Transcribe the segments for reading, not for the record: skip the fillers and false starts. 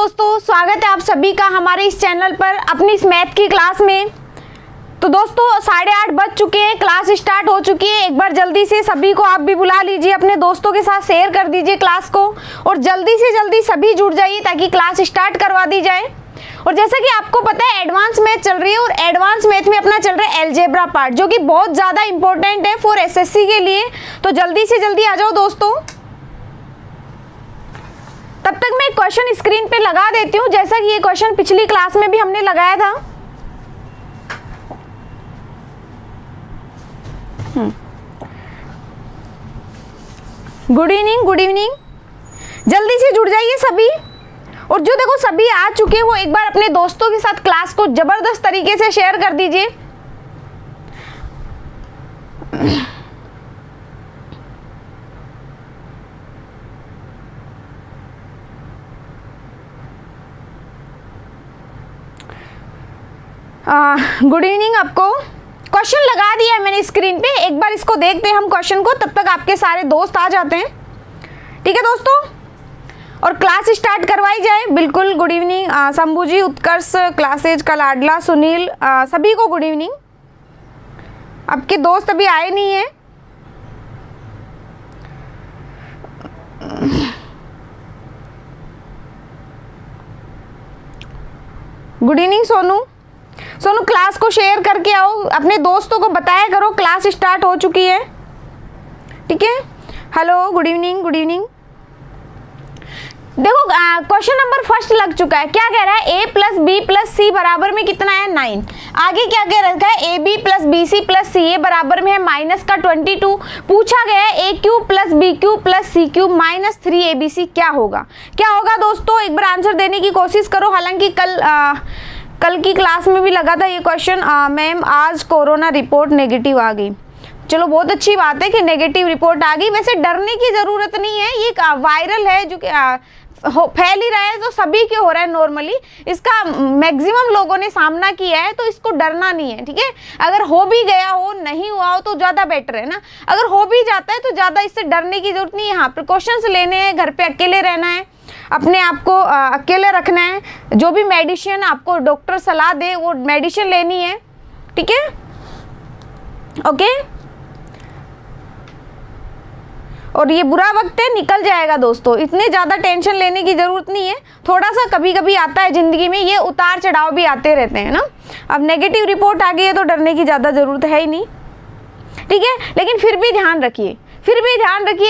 दोस्तों, स्वागत है आप सभी का हमारे इस चैनल पर अपनी इस मैथ की क्लास में। तो दोस्तों 8:30 बज चुके हैं, क्लास स्टार्ट हो चुकी है। एक बार जल्दी से सभी को आप भी बुला लीजिए, अपने दोस्तों के साथ शेयर कर दीजिए क्लास को और जल्दी से जल्दी सभी जुड़ जाइए ताकि क्लास स्टार्ट करवा दी जाए। और जैसा कि आपको पता है एडवांस मैथ चल रही है और एडवांस मैथ में अपना चल रहा है अलजेब्रा पार्ट, जो कि बहुत ज़्यादा इंपॉर्टेंट है फॉर एसएससी के लिए। तो जल्दी से जल्दी आ जाओ दोस्तों। तब तक मैं क्वेश्चन स्क्रीन पे लगा देती हूँ, जैसा कि ये क्वेश्चन पिछली क्लास में भी हमने लगाया था। Good evening, good evening. जल्दी से जुड़ जाइए सभी। और जो देखो सभी आ चुके हो, एक बार अपने दोस्तों के साथ क्लास को जबरदस्त तरीके से शेयर कर दीजिए। Good evening. आपको क्वेश्चन लगा दिया है मैंने स्क्रीन पे, एक बार इसको देखते हैं हम क्वेश्चन को, तब तक आपके सारे दोस्त आ जाते हैं। ठीक है दोस्तों, और क्लास स्टार्ट करवाई जाए। बिल्कुल, गुड इवनिंग शंभू जी, उत्कर्ष, क्लासेज का लाडला, सुनील, सभी को गुड इवनिंग। आपके दोस्त अभी आए नहीं हैं। Good evening Sonu. Sonu class को शेयर करके आओ, अपने दोस्तों को बताया करो क्लास स्टार्ट हो चुकी है। ठीक है, hello, good evening, good evening. देखो क्वेश्चन नंबर फर्स्ट लग चुका है। क्या कह रहा है? a प्लस बी प्लस सी बराबर में कितना है? 9। आगे क्या कह रखा है? A B plus B C plus C A बराबर में है माइनस का 22। पूछा गया है A cube plus B cube plus C cube minus 3abc क्या होगा? क्या होगा दोस्तों? एक बार आंसर देने की कोशिश करो। हालांकि कल की क्लास में भी लगा था ये क्वेश्चन। मैम आज कोरोना रिपोर्ट नेगेटिव आ गई। चलो बहुत अच्छी बात है कि नेगेटिव रिपोर्ट आ गई। वैसे डरने की ज़रूरत नहीं है, ये वायरल है जो कि फैल ही रहा है, तो सभी के हो रहा है नॉर्मली। इसका मैक्सिमम लोगों ने सामना किया है, तो इसको डरना नहीं है। ठीक है, अगर हो भी गया हो, नहीं हुआ हो तो ज़्यादा बेटर है ना। अगर हो भी जाता है तो ज़्यादा इससे डरने की जरूरत नहीं है। हाँ, प्रिकॉशंस लेने हैं, घर पे अकेले रहना है, अपने आप को अकेले रखना है। जो भी मेडिसिन आपको डॉक्टर सलाह दे वो मेडिसिन लेनी है। ठीक है, ओके। और ये बुरा वक्त है, निकल जाएगा दोस्तों, इतने ज़्यादा टेंशन लेने की ज़रूरत नहीं है। थोड़ा सा कभी कभी आता है ज़िंदगी में, ये उतार चढ़ाव भी आते रहते हैं ना। अब नेगेटिव रिपोर्ट आ गई है तो डरने की ज़्यादा ज़रूरत है ही नहीं। ठीक है, लेकिन फिर भी ध्यान रखिए,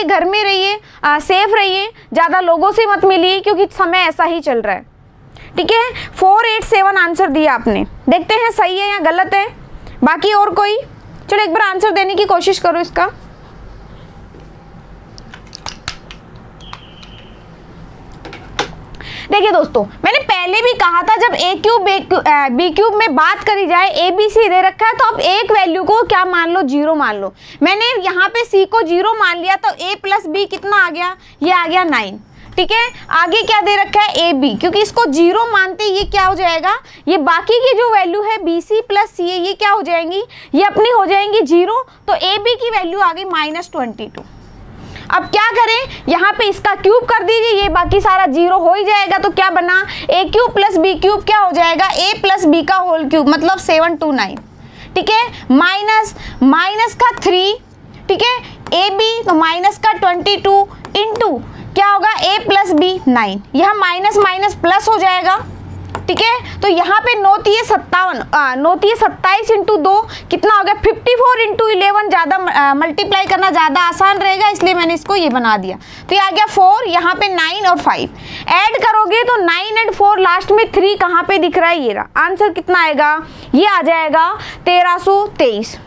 घर में रहिए, सेफ रहिए, ज़्यादा लोगों से मत मिलिए क्योंकि समय ऐसा ही चल रहा है। ठीक है, 487 आंसर दिया आपने। देखते हैं सही है या गलत है। बाकी और कोई? चलो एक बार आंसर देने की कोशिश करो इसका। देखिए दोस्तों, मैंने पहले भी कहा था जब ए क्यूब बी क्यूब में बात करी जाए, ए बी सी दे रखा है तो आप एक वैल्यू को क्या मान लो? 0 मान लो। मैंने यहाँ पे सी को 0 मान लिया तो ए प्लस बी कितना आ गया? ये आ गया 9। ठीक है, आगे क्या दे रखा है? ए बी, क्योंकि इसको 0 मानते ये क्या हो जाएगा? ये बाकी की जो वैल्यू है बी सी प्लस सी ए, ये क्या हो जाएंगी? ये अपनी हो जाएंगी 0। तो ए बी की वैल्यू आ गई -22। अब क्या करें? यहाँ पे इसका क्यूब कर दीजिए, ये बाकी सारा 0 हो ही जाएगा। तो क्या बना? ए क्यूब प्लस बी क्यूब क्या हो जाएगा? ए प्लस बी का होल क्यूब, मतलब 729। ठीक है, माइनस का 3। ठीक है, ए बी तो माइनस का 22 इंटू क्या होगा? ए प्लस बी 9। यह माइनस माइनस प्लस हो जाएगा। ठीक है, तो यहाँ पे 9×27 इंटू 2 कितना हो गया? 54 इंटू 11। ज़्यादा मल्टीप्लाई करना ज़्यादा आसान रहेगा, इसलिए मैंने इसको ये बना दिया। तो ये आ गया 4, यहाँ पे 9 और 5 ऐड करोगे तो 9 और 4 लास्ट में 3 कहाँ पे दिख रहा है? ये रहा। आंसर कितना आएगा? ये आ जाएगा 1323।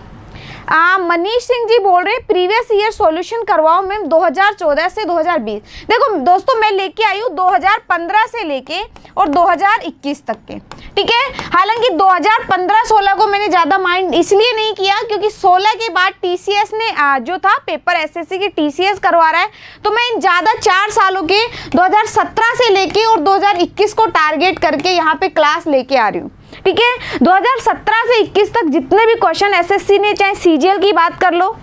मनीष सिंह जी बोल रहे प्रीवियस ईयर सॉल्यूशन करवाओ मैम 2014 से 2020। देखो दोस्तों, मैं लेके आई हूँ 2015 से लेके और 2021 तक के। ठीक है, हालांकि 2015-16 को मैंने ज़्यादा माइंड इसलिए नहीं किया क्योंकि 16 के बाद टीसीएस ने जो था पेपर एसएससी के टीसीएस करवा रहा है, तो मैं इन ज़्यादा 4 सालों के 2017 से लेके और 2021 को टारगेट करके यहाँ पे क्लास लेके आ रही हूँ। ठीक है, 2017 से 21 तक जितने भी क्वेश्चन एसएससी ने, चाहे सीजीएल की बात कर लो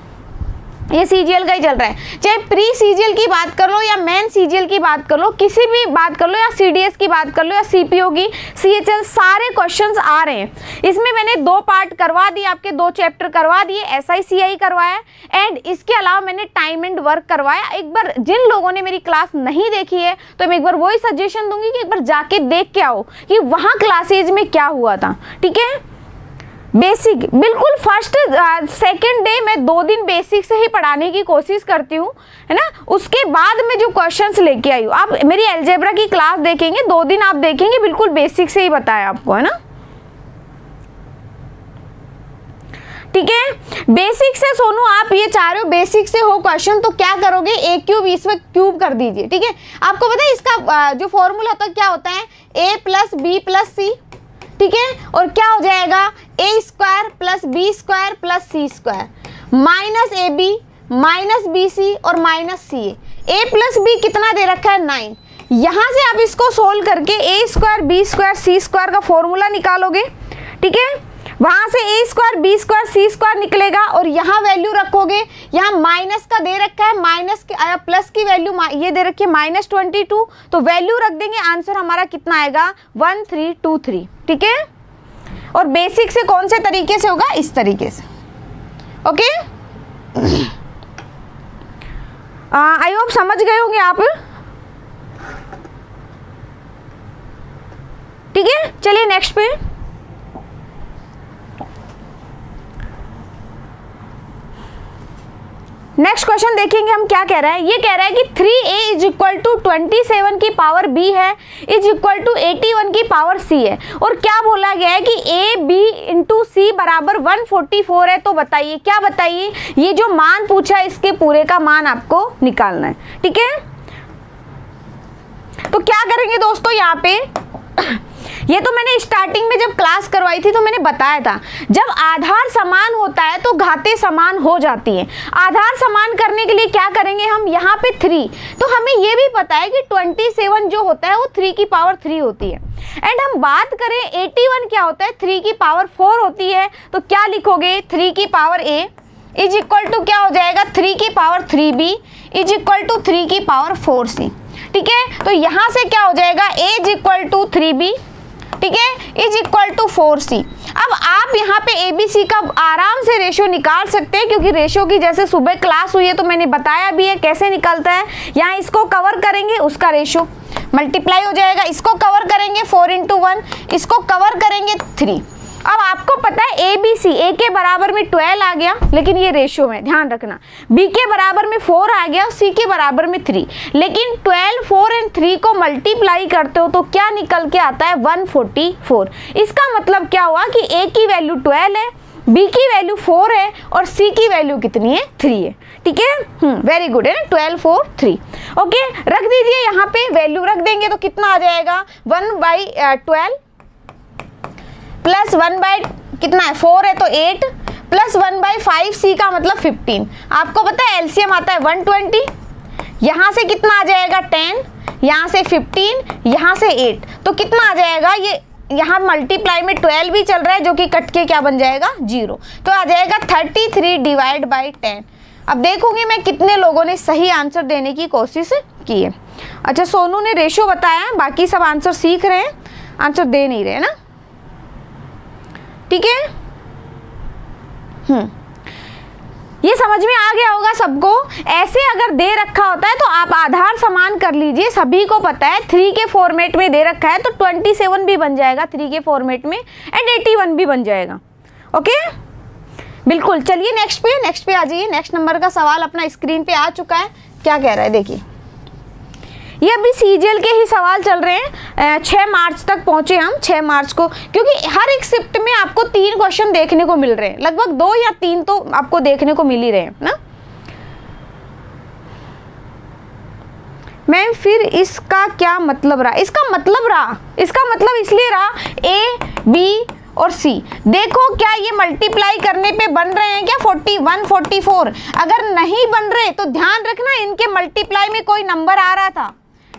ये सीजीएल का ही चल रहा है, चाहे प्री सीजीएल की बात कर लो या मेन सीजीएल की बात कर लो, किसी भी बात कर लो, या सीडीएस की बात कर लो या सीपीओ की, सीएचएल, सारे क्वेश्चंस आ रहे हैं। इसमें मैंने 2 पार्ट करवा दिए, आपके 2 चैप्टर करवा दिए, एसआईसीआई करवाया एंड इसके अलावा मैंने टाइम एंड वर्क करवाया। एक बार जिन लोगों ने मेरी क्लास नहीं देखी है तो मैं एक बार वही सजेशन दूंगी कि एक बार जाके देख के आओ कि वहाँ क्लासेज में क्या हुआ था। ठीक है, बेसिक बिल्कुल फर्स्ट सेकंड डे मैं 2 दिन बेसिक से ही पढ़ाने की कोशिश करती हूँ, है ना। उसके बाद में जो क्वेश्चंस लेके आई हूँ, आप मेरी अलजेब्रा की क्लास देखेंगे 2 दिन, आप देखेंगे बिल्कुल बेसिक से ही बताया आपको, है ना। ठीक है, बेसिक से सोनू आप ये चाह रहे हो बेसिक से हो क्वेश्चन, तो क्या करोगे, ए क्यूब इसमें क्यूब कर दीजिए। ठीक है, आपको पता है इसका जो फॉर्मूला होता है क्या होता है, A plus B plus C. ठीक है, और क्या हो जाएगा, A square plus B square plus C square minus A B minus B C और minus C A plus B कितना दे रखा है 9। यहाँ से आप इसको सोल्व करके ए स्क्वायर बी स्क्वायर सी स्क्वायर का फॉर्मूला निकालोगे। ठीक है, वहां से ए स्क्वायर बी स्क्वायर सी स्क्वायर निकलेगा और यहाँ वैल्यू रखोगे, यहाँ माइनस का दे रखा है, माइनस के प्लस की वैल्यू ये दे रखी है -22, तो वैल्यू रख देंगे, आंसर हमारा कितना आएगा 1323। ठीक है, और बेसिक से कौन से तरीके से होगा, इस तरीके से। ओके, आई होप समझ गए होंगे आप। ठीक है, चलिए नेक्स्ट पे। नेक्स्ट क्वेश्चन देखेंगे हम क्या कह रहा है। ये कह रहा है कि 3a इज इक्वल टू 27 की पावर b है इज इक्वल टू 81 की पावर c है, और क्या बोला गया है कि a b इंटू सी बराबर 144 है। तो बताइए, क्या बताइए, ये जो मान पूछा है इसके पूरे का मान आपको निकालना है। ठीक है, तो क्या करेंगे दोस्तों, यहाँ पे ये तो मैंने स्टार्टिंग में जब क्लास करवाई थी तो मैंने बताया था, जब आधार समान होता है तो घातें समान हो जाती हैं। आधार समान करने के लिए क्या करेंगे हम, यहाँ पे 3, तो हमें ये भी पता है कि 27 जो होता है वो 3 की पावर 3 होती है। एंड हम बात करें 81 क्या होता है, 3 की पावर 4 होती है। तो क्या लिखोगे, 3 की power a is equal to क्या हो जाएगा, 3 की power 3b is equal to 3 की पावर 4c। ठीक है, तो यहाँ से क्या हो जाएगा, a is equal to 3b, ठीक है, इज इक्वल टू 4c। अब आप यहाँ पे ABC का आराम से रेशियो निकाल सकते हैं, क्योंकि रेशियो की जैसे सुबह क्लास हुई है तो मैंने बताया भी है कैसे निकलता है। यहाँ इसको कवर करेंगे, उसका रेशियो मल्टीप्लाई हो जाएगा, इसको कवर करेंगे 4 इंटू 1, इसको कवर करेंगे 3। अब आपको पता है ABC, A के बराबर में 12 आ गया, लेकिन ये रेशियो में ध्यान रखना, B के बराबर में 4 आ गया, C के बराबर में 3, लेकिन 12, 4 एंड 3 को मल्टीप्लाई करते हो तो क्या निकल के आता है 144। इसका मतलब क्या हुआ कि A की वैल्यू 12 है, B की वैल्यू 4 है और C की वैल्यू कितनी है, 3 है। ठीक है, वेरी गुड है ना, 12, 4, 3। ओके, रख दीजिए यहाँ पे, वैल्यू रख देंगे तो कितना आ जाएगा 1/12 प्लस 1 कितना है 4 है तो 8 प्लस 1/5 C का मतलब 15। आपको पता है एलसीएम आता है 120, यहाँ से कितना आ जाएगा 10, यहाँ से 15, यहाँ से 8, तो कितना आ जाएगा, ये यहाँ मल्टीप्लाई में 12 भी चल रहा है जो कि कट के क्या बन जाएगा 0, तो आ जाएगा 33 डिवाइड बाई 10। अब देखूंगी मैं कितने लोगों ने सही आंसर देने की कोशिश की है। अच्छा, सोनू ने रेशियो बताया, बाकी सब आंसर सीख रहे हैं, आंसर दे नहीं रहे ना। ठीक है, ये समझ में आ गया होगा सबको। ऐसे अगर दे रखा होता है तो आप आधार समान कर लीजिए, सभी को पता है 3 के फॉर्मेट में दे रखा है तो 27 भी बन जाएगा 3 के फॉर्मेट में एंड 81 भी बन जाएगा। ओके, बिल्कुल। चलिए नेक्स्ट पे आ जाइए। नेक्स्ट नंबर का सवाल अपना स्क्रीन पे आ चुका है, क्या कह रहा है देखिए। ये अभी सीजीएल के ही सवाल चल रहे हैं, 6 मार्च तक पहुंचे हम, 6 मार्च को, क्योंकि हर एक शिफ्ट में आपको 3 क्वेश्चन देखने को मिल रहे हैं, लगभग 2 या 3 तो आपको देखने को मिल ही रहे हैं ना। मैम फिर इसका क्या मतलब रहा, इसका मतलब इसलिए रहा A, B और C। देखो क्या ये मल्टीप्लाई करने पे बन रहे हैं क्या 41, 44? अगर नहीं बन रहे तो ध्यान रखना इनके मल्टीप्लाई में कोई नंबर आ रहा था,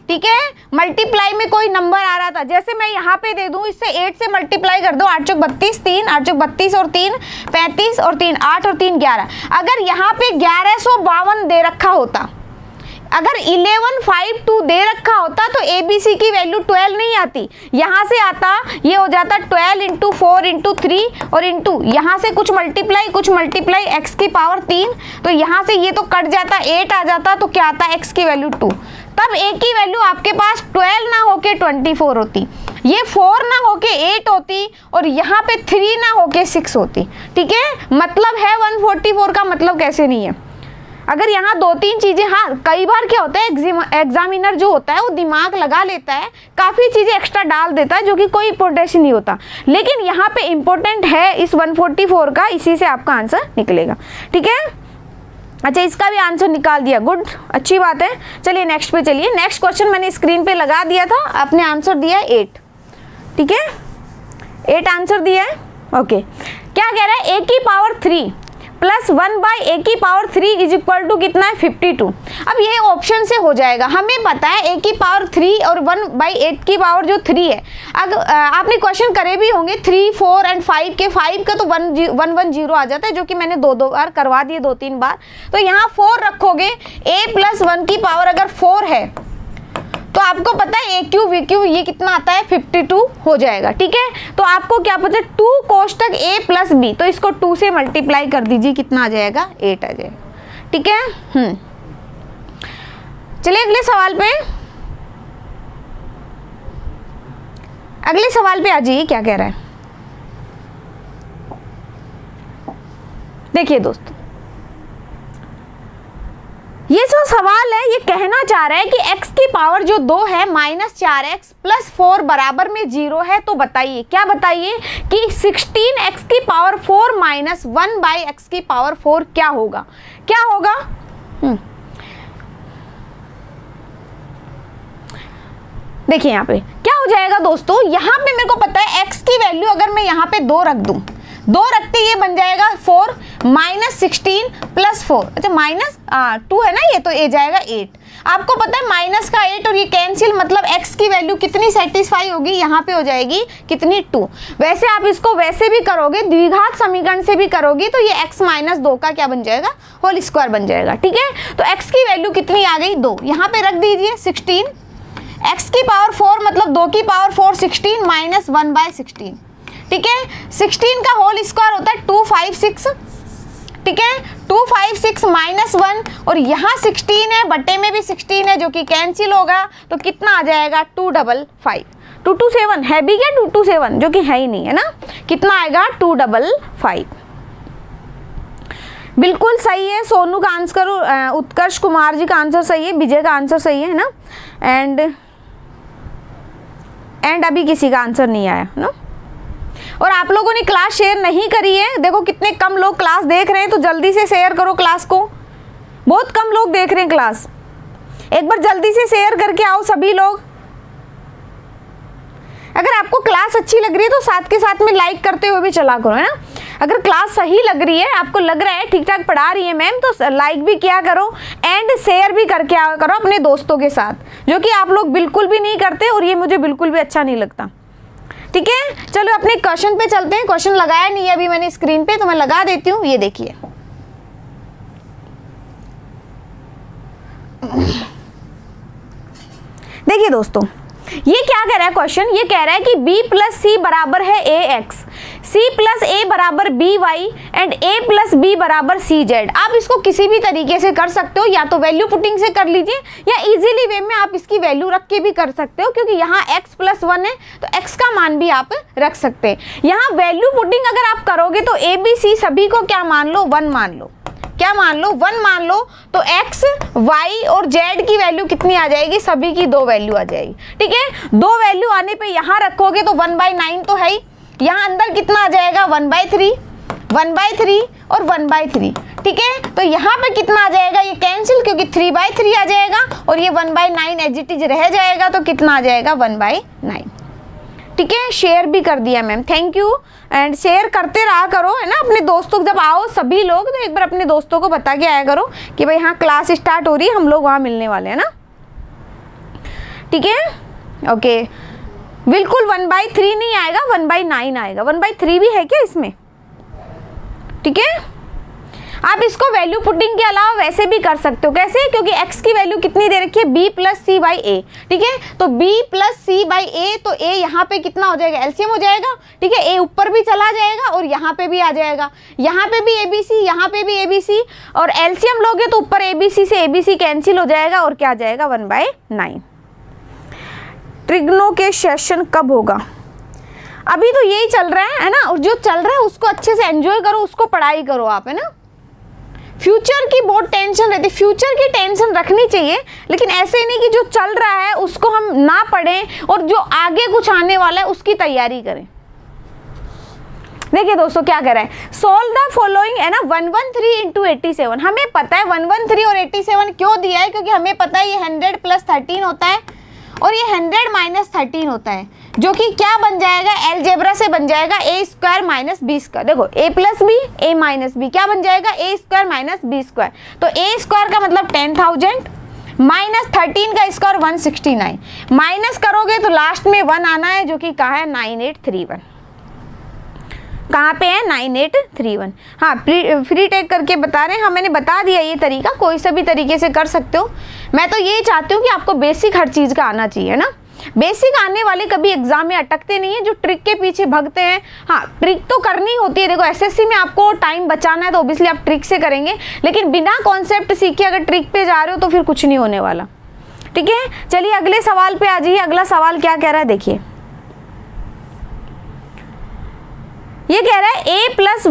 ठीक है। मल्टीप्लाई में कोई नंबर आ रहा था, जैसे मैं यहाँ पे दे दूं, इससे 8 से मल्टीप्लाई कर दो, 8 चौक 32, 3 8 चौक 32 और 3 35 और 3 8 और 3 11। अगर यहाँ पे 1152 दे रखा होता, अगर 1152 दे रखा होता तो ABC की वैल्यू 12 नहीं आती, यहाँ से आता, ये हो जाता 12 इंटू 4 इंटू 3 और इंटू यहाँ से कुछ मल्टीप्लाई x की पावर 3, तो यहाँ से ये तो कट जाता, 8 आ जाता, तो क्या आता x की वैल्यू 2। तब a की वैल्यू आपके पास 12 ना होके 24 होती, ये 4 ना होके 8 होती और यहाँ पे 3 ना होके 6 होती, ठीक है। मतलब है 144 का मतलब कैसे नहीं है। अगर यहाँ 2-3 चीज़ें, हाँ कई बार क्या होता है एग्जामिनर जो होता है वो दिमाग लगा लेता है, काफ़ी चीज़ें एक्स्ट्रा डाल देता है जो कि कोई इंपॉर्टेंट नहीं होता, लेकिन यहाँ पे इम्पोर्टेंट है इस 144 का, इसी से आपका आंसर निकलेगा, ठीक है। अच्छा, इसका भी आंसर निकाल दिया, गुड, अच्छी बात है। चलिए नेक्स्ट पे चलिए। नेक्स्ट क्वेश्चन मैंने स्क्रीन पे लगा दिया था, आपने आंसर दिया है 8, ठीक है, 8 आंसर दिया है। ओके, क्या कह रहा है, a की पावर 3 प्लस 1 बाई a की पावर 3 इज इक्वल टू कितना है 52। अब ये ऑप्शन से हो जाएगा, हमें पता है a की पावर 3 और 1 बाई 8 की पावर जो 3 है। अगर आपने क्वेश्चन करे भी होंगे 3, 4 एंड 5 के, 5 का तो 110 आ जाता है, जो कि मैंने 2 बार करवा दिए, 2-3 बार। तो यहाँ 4 रखोगे, a प्लस 1 की पावर अगर 4 है तो आपको पता है a क्यू v क्यू ये कितना आता है 52 हो जाएगा, ठीक है। तो आपको क्या पता है 2 कोष्टक a प्लस b, तो इसको 2 से मल्टीप्लाई कर दीजिए, कितना आ जाएगा 8 आ जाएगा, ठीक है। चलिए अगले सवाल पे, अगले सवाल पे आ जाइए, क्या कह रहा है। देखिए दोस्तों, ये जो सवाल है ये कहना चाह रहा है कि x की पावर जो 2 है -4x प्लस 4 बराबर में 0 है, तो बताइए, क्या बताइए कि 16x की पावर 4 माइनस 1 बाई x की पावर 4 क्या होगा, क्या होगा। देखिए यहाँ पे क्या हो जाएगा दोस्तों, यहाँ पे मेरे को पता है x की वैल्यू अगर मैं यहाँ पे 2 रख दूं, 2 रखते ये बन जाएगा 4 माइनस 16 प्लस 4, अच्छा माइनस 2 है ना ये, तो ये जाएगा 8। आपको पता है माइनस का 8 और ये कैंसिल, मतलब x की वैल्यू कितनी सेटिस्फाई होगी, यहाँ पे हो जाएगी कितनी 2। वैसे आप इसको वैसे भी करोगे, द्विघात समीकरण से भी करोगे, तो ये x माइनस 2 का क्या बन जाएगा, होल स्क्वायर बन जाएगा, ठीक है। तो x की वैल्यू कितनी आ गई 2, यहाँ पे रख दीजिए 16, x की पावर 4 मतलब 2 की पावर 4 16 माइनस 1 बाय 16, ठीक है। 16 का होल स्क्वायर होता है 256, ठीक है, 256 माइनस 1 और यहाँ 16 है, बट्टे में भी 16 है जो कि कैंसिल होगा, तो कितना आ जाएगा 255, 227 है भी क्या 227, जो कि है ही नहीं है ना, कितना आएगा 255। बिल्कुल सही है, सोनू का आंसर, उत्कर्ष कुमार जी का आंसर सही है, विजय का आंसर सही है ना, एंड अभी किसी का आंसर नहीं आया ना। और आप लोगों ने क्लास शेयर नहीं करी है, देखो कितने कम लोग क्लास देख रहे हैं, तो जल्दी से शेयर करो क्लास को, बहुत कम लोग देख रहे हैं क्लास, एक बार जल्दी से शेयर करके आओ सभी लोग। अगर आपको क्लास अच्छी लग रही है तो साथ के साथ में लाइक करते हुए भी चला करो, है ना। अगर क्लास सही लग रही है, आपको लग रहा है ठीक ठाक पढ़ा रही है मैम, तो लाइक भी किया करो एंड शेयर भी करके आया करो अपने दोस्तों के साथ, जो कि आप लोग बिल्कुल भी नहीं करते और ये मुझे बिल्कुल भी अच्छा नहीं लगता, ठीक है। चलो अपने क्वेश्चन पे चलते हैं, क्वेश्चन लगाया नहीं है अभी मैंने स्क्रीन पे, तो मैं लगा देती हूँ, ये देखिए। देखिए दोस्तों, ये क्या कह रहा है क्वेश्चन, ये कह रहा है कि b प्लस सी बराबर है ax, c प्लस a बराबर by and a plus b बराबर cz। आप इसको किसी भी तरीके से कर सकते हो, या तो वैल्यू पुटिंग से कर लीजिए, या इजीली वे में आप इसकी वैल्यू रख के भी कर सकते हो, क्योंकि यहाँ x प्लस 1 है तो x का मान भी आप रख सकते हैं। यहाँ वैल्यू पुटिंग अगर आप करोगे तो a b c सभी को क्या मान लो, 1 मान लो, क्या मान लो 1 मान लो, तो x, y और z की वैल्यू कितनी आ जाएगी, सभी की 2 वैल्यू आ जाएगी, ठीक है। 2 वैल्यू आने पे यहाँ रखोगे तो 1/9 तो है ही, यहाँ अंदर कितना आ जाएगा 1/3, 1/3 और 1/3, ठीक है। तो यहाँ पे कितना आ जाएगा, ये कैंसिल, क्योंकि 3/3 आ जाएगा और ये 1/9 एज इट इज रह जाएगा, तो कितना आ जाएगा 1/9, ठीक है। शेयर भी कर दिया ma'am, thank you, and share करते रहा करो, है ना। अपने दोस्तों जब आओ सभी लोग, तो एक बार अपने दोस्तों को बता के आया करो कि भाई हाँ क्लास स्टार्ट हो रही है, हम लोग वहाँ मिलने वाले हैं ना। ठीक है, ओके। बिल्कुल 1/3 नहीं आएगा, 1/9 आएगा। 1/3 भी है क्या इसमें? ठीक है, आप इसको वैल्यू पुटिंग के अलावा वैसे भी कर सकते हो। कैसे? क्योंकि x की वैल्यू कितनी दे रखी है, b प्लस सी बाई ए। ठीक है, तो b प्लस सी बाई ए, तो a यहाँ पे कितना हो जाएगा, एलसीएम हो जाएगा। ठीक है, a ऊपर भी चला जाएगा और यहाँ पे भी आ जाएगा, यहाँ पे भी abc, यहाँ पे भी abc, और एलसीएम लोगे तो ऊपर abc से abc कैंसिल हो जाएगा और क्या आ जाएगा, 1/9। ट्रिग्नो के सेशन कब होगा? अभी तो यही चल रहा है ना, और जो चल रहा है उसको अच्छे से एंजॉय करो, उसको पढ़ाई करो आप, है ना। फ्यूचर की बहुत टेंशन रहती है, फ्यूचर की टेंशन रखनी चाहिए, लेकिन ऐसे नहीं कि जो चल रहा है उसको हम ना पढ़ें और जो आगे कुछ आने वाला है उसकी तैयारी करें। देखिए दोस्तों क्या कह रहा है, सोल्व द फॉलोइंग, है ना, 113 इंटू 87। हमें पता है 113 और 87 क्यों दिया है, क्योंकि हमें पता है ये 100 प्लस 13 होता है और ये 100 माइनस 13 होता है, जो कि क्या बन जाएगा, अलजेब्रा से बन जाएगा a square minus b square. देखो a plus b, a minus b, क्या बन जाएगा, a square minus b square. तो a स्क्वायर का मतलब 10,000 माइनस 13 का स्क्वायर 169, माइनस करोगे तो लास्ट में 1 आना है, जो कि कहाँ है, 9831। कहाँ पे है, 9831। हाँ, फ्री टेक करके बता रहे हैं। हाँ, मैंने बता दिया ये तरीका, कोई सा भी तरीके से कर सकते हो। मैं तो ये चाहती हूँ कि आपको बेसिक हर चीज़ का आना चाहिए ना। बेसिक आने वाले कभी एग्जाम में अटकते नहीं है, जो ट्रिक के पीछे भागते हैं। हाँ, ट्रिक तो करनी होती है। देखो एसएससी में आपको टाइम बचाना है तो ऑब्वियसली आप ट्रिक से करेंगे, लेकिन बिना कॉन्सेप्ट सीखे अगर ट्रिक पे जा रहे हो तो फिर कुछ नहीं होने वाला। ठीक है, चलिए अगले सवाल पे आ जाइए। अगला सवाल क्या कह रहा है, देखिए ये कह रहा है a प्लस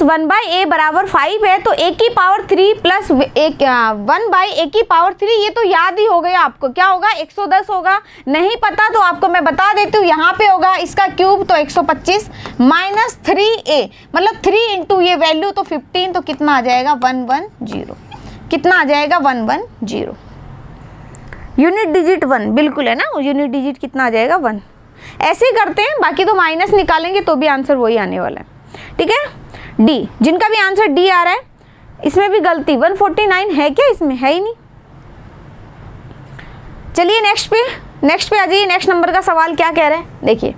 1/a बराबर 5 है, तो a की पावर 3 प्लस 1/a की पावर 3, ये तो याद ही हो गया आपको, क्या होगा, 110 होगा। नहीं पता तो आपको मैं बता देती हूँ, यहाँ पे होगा इसका क्यूब तो 125 माइनस 3a, मतलब 3 इंटू ये वैल्यू तो 15, तो कितना आ जाएगा, 110। कितना आ जाएगा, 110। यूनिट डिजिट 1 बिल्कुल है ना, यूनिट डिजिट कितना आ जाएगा, 1। ऐसे ही करते हैं, बाकी तो माइनस निकालेंगे तो भी आंसर वही आने वाला है। ठीक है, डी, जिनका भी आंसर डी आ रहा है, इसमें भी गलती, 149 है क्या, इसमें है ही नहीं। चलिए नेक्स्ट पे आ जाइए। नेक्स्ट नंबर का सवाल क्या कह रहा है, देखिए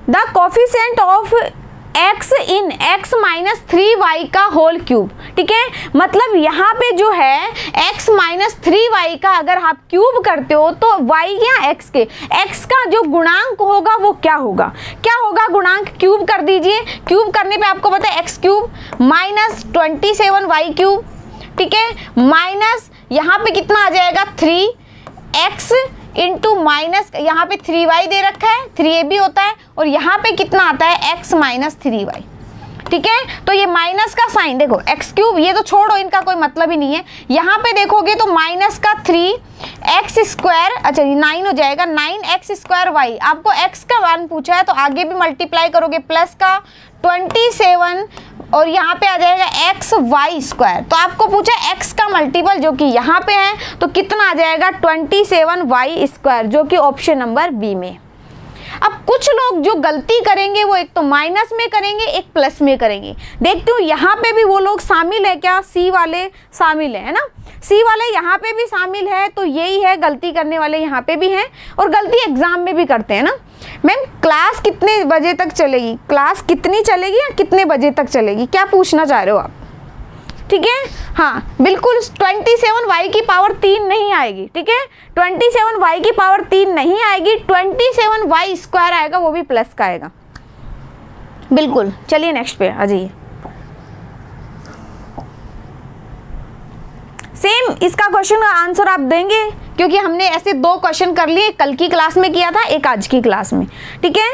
the coefficient of x in x minus 3y का होल क्यूब। ठीक है, मतलब यहाँ पे जो है x माइनस 3y का अगर आप क्यूब करते हो तो y या x के, x का जो गुणांक होगा वो क्या होगा, गुणांक क्यूब कर दीजिए। क्यूब करने पे आपको पता है x cube minus 27y cube. ठीक है, माइनस यहाँ पे कितना आ जाएगा, 3x इंटू माइनस, यहाँ पे 3y दे रखा है, 3ab होता है, और यहाँ पे कितना आता है, x माइनस 3y। ठीक है, तो ये माइनस का साइन देखो, एक्स क्यूब ये तो छोड़ो, इनका कोई मतलब ही नहीं है। यहाँ पे देखोगे तो माइनस का 3x स्क्वायर, अच्छा 9 हो जाएगा, 9x स्क्वायर y। आपको x का मान पूछा है तो आगे भी मल्टीप्लाई करोगे, प्लस का 27 और यहाँ पे आ जाएगा एक्स वाई स्क्वायर। तो आपको पूछा x का मल्टीपल जो कि यहाँ पे है, तो कितना आ जाएगा, 27y स्क्वायर, जो कि ऑप्शन नंबर बी में। अब कुछ लोग जो गलती करेंगे वो एक तो माइनस में करेंगे, एक प्लस में करेंगे। देखते हो यहाँ पे भी वो लोग शामिल है क्या, सी वाले शामिल है ना, सी वाले यहाँ पे भी शामिल है। तो यही है, गलती करने वाले यहाँ पे भी हैं और गलती एग्जाम में भी करते हैं ना। मैम क्लास कितने बजे तक चलेगी, क्लास कितनी चलेगी या कितने बजे तक चलेगी, क्या पूछना चाह रहे हो आप। ठीक है, हाँ बिल्कुल 27y की पावर 3 नहीं आएगी। ठीक है, 27y की पावर 3 नहीं आएगी, 27y स्क्वायर आएगा, वो भी प्लस का आएगा। बिल्कुल, चलिए नेक्स्ट पे आ जाइए। सेम इसका क्वेश्चन का आंसर आप देंगे, क्योंकि हमने ऐसे 2 क्वेश्चन कर लिए, कल की क्लास में किया था, एक आज की क्लास में। ठीक है,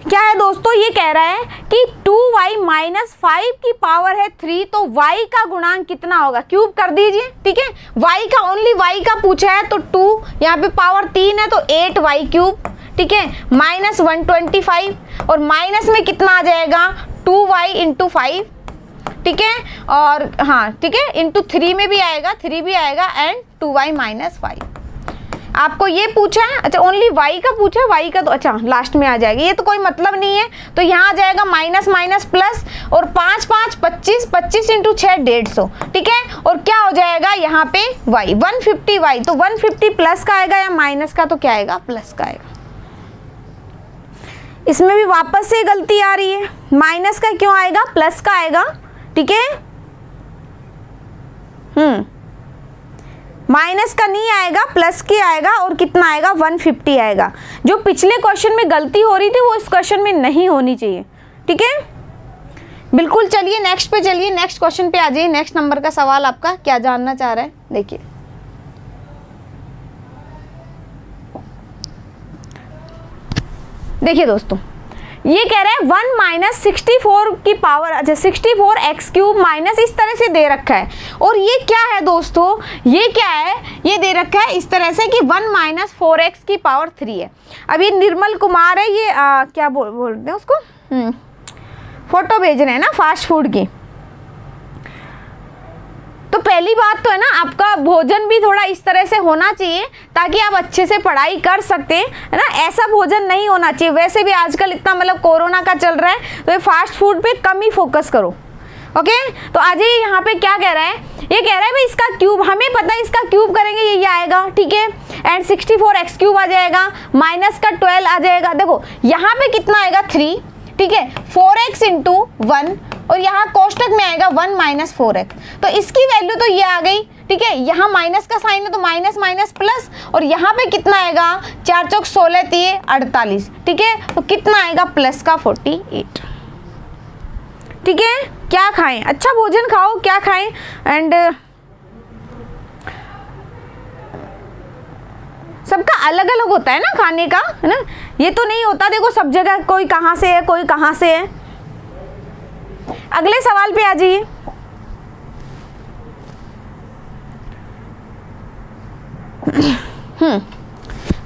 क्या है दोस्तों, ये कह रहा है कि 2y माइनस 5 की पावर है 3, तो y का गुणांक कितना होगा, क्यूब कर दीजिए। ठीक है, y का ओनली y का पूछा है तो 2, यहाँ पे पावर 3 है तो 8y क्यूब। ठीक है, माइनस 125 और माइनस में कितना आ जाएगा, 2y इंटू 5। ठीक है, और हाँ ठीक है, इंटू 3 में भी आएगा, 3 भी आएगा, एंड 2y माइनस 5। आपको ये पूछा है, अच्छा ओनली y का पूछा है, y का तो अच्छा लास्ट में आ जाएगा, ये तो कोई मतलब नहीं है, तो यहाँ आ जाएगा माइनस माइनस प्लस, और 5 5 25, 25 इंटू 6 150, ठीक है। और क्या हो जाएगा यहाँ पे y 150y, तो 150 प्लस का आएगा या माइनस का, तो क्या आएगा प्लस का आएगा। इसमें भी वापस से गलती आ रही है, माइनस का क्यों आएगा, प्लस का आएगा, ठीक है। माइनस का नहीं आएगा, प्लस की आएगा, और कितना आएगा 150 आएगा। जो पिछले क्वेश्चन में गलती हो रही थी वो इस क्वेश्चन में नहीं होनी चाहिए, ठीक है। बिल्कुल, चलिए नेक्स्ट पे चलिए, नेक्स्ट क्वेश्चन पे आ जाइए। नेक्स्ट नंबर का सवाल आपका क्या जानना चाह रहा है, देखिए। देखिए दोस्तों, ये कह रहा है 1 माइनस 64 की पावर, अच्छा 64 एक्स क्यूब माइनस, इस तरह से दे रखा है। और ये क्या है दोस्तों, ये क्या है, ये दे रखा है इस तरह से कि 1 माइनस 4x की पावर 3 है। अब ये निर्मल कुमार है, ये क्या बोलते हैं उसको, फोटो भेज रहे हैं ना फास्ट फूड की। तो पहली बात तो है ना, आपका भोजन भी थोड़ा इस तरह से होना चाहिए ताकि आप अच्छे से पढ़ाई कर सकते हैं, है ना। ऐसा भोजन नहीं होना चाहिए। वैसे भी आजकल इतना मतलब कोरोना का चल रहा है, तो ये फास्ट फूड पे कम ही फोकस करो, ओके। तो आज ये यहाँ पे क्या कह रहा है, ये कह रहा है भाई इसका क्यूब, हमें पता है इसका क्यूब करेंगे ये आएगा, ठीक है। एंड 64 एक्स क्यूब आ जाएगा, माइनस का 12 आ जाएगा। देखो यहाँ पे कितना आएगा 3, ठीक है, 4x इंटू 1, और यहाँ कोष्टक में आएगा 1 माइनस 4x, तो इसकी वैल्यू तो ये आ गई, ठीक है। यहाँ माइनस का साइन है तो माइनस माइनस प्लस, और यहाँ पे कितना आएगा 4 चौक 16 3 48, ठीक है। तो कितना आएगा प्लस का 48, ठीक है। क्या खाएं, अच्छा भोजन खाओ, क्या खाएं, एंड सबका अलग अलग होता है ना खाने का, है ना। ये तो नहीं होता देखो सब जगह कोई कहाँ से है कोई कहाँ से है। अगले सवाल पे आ जाइए।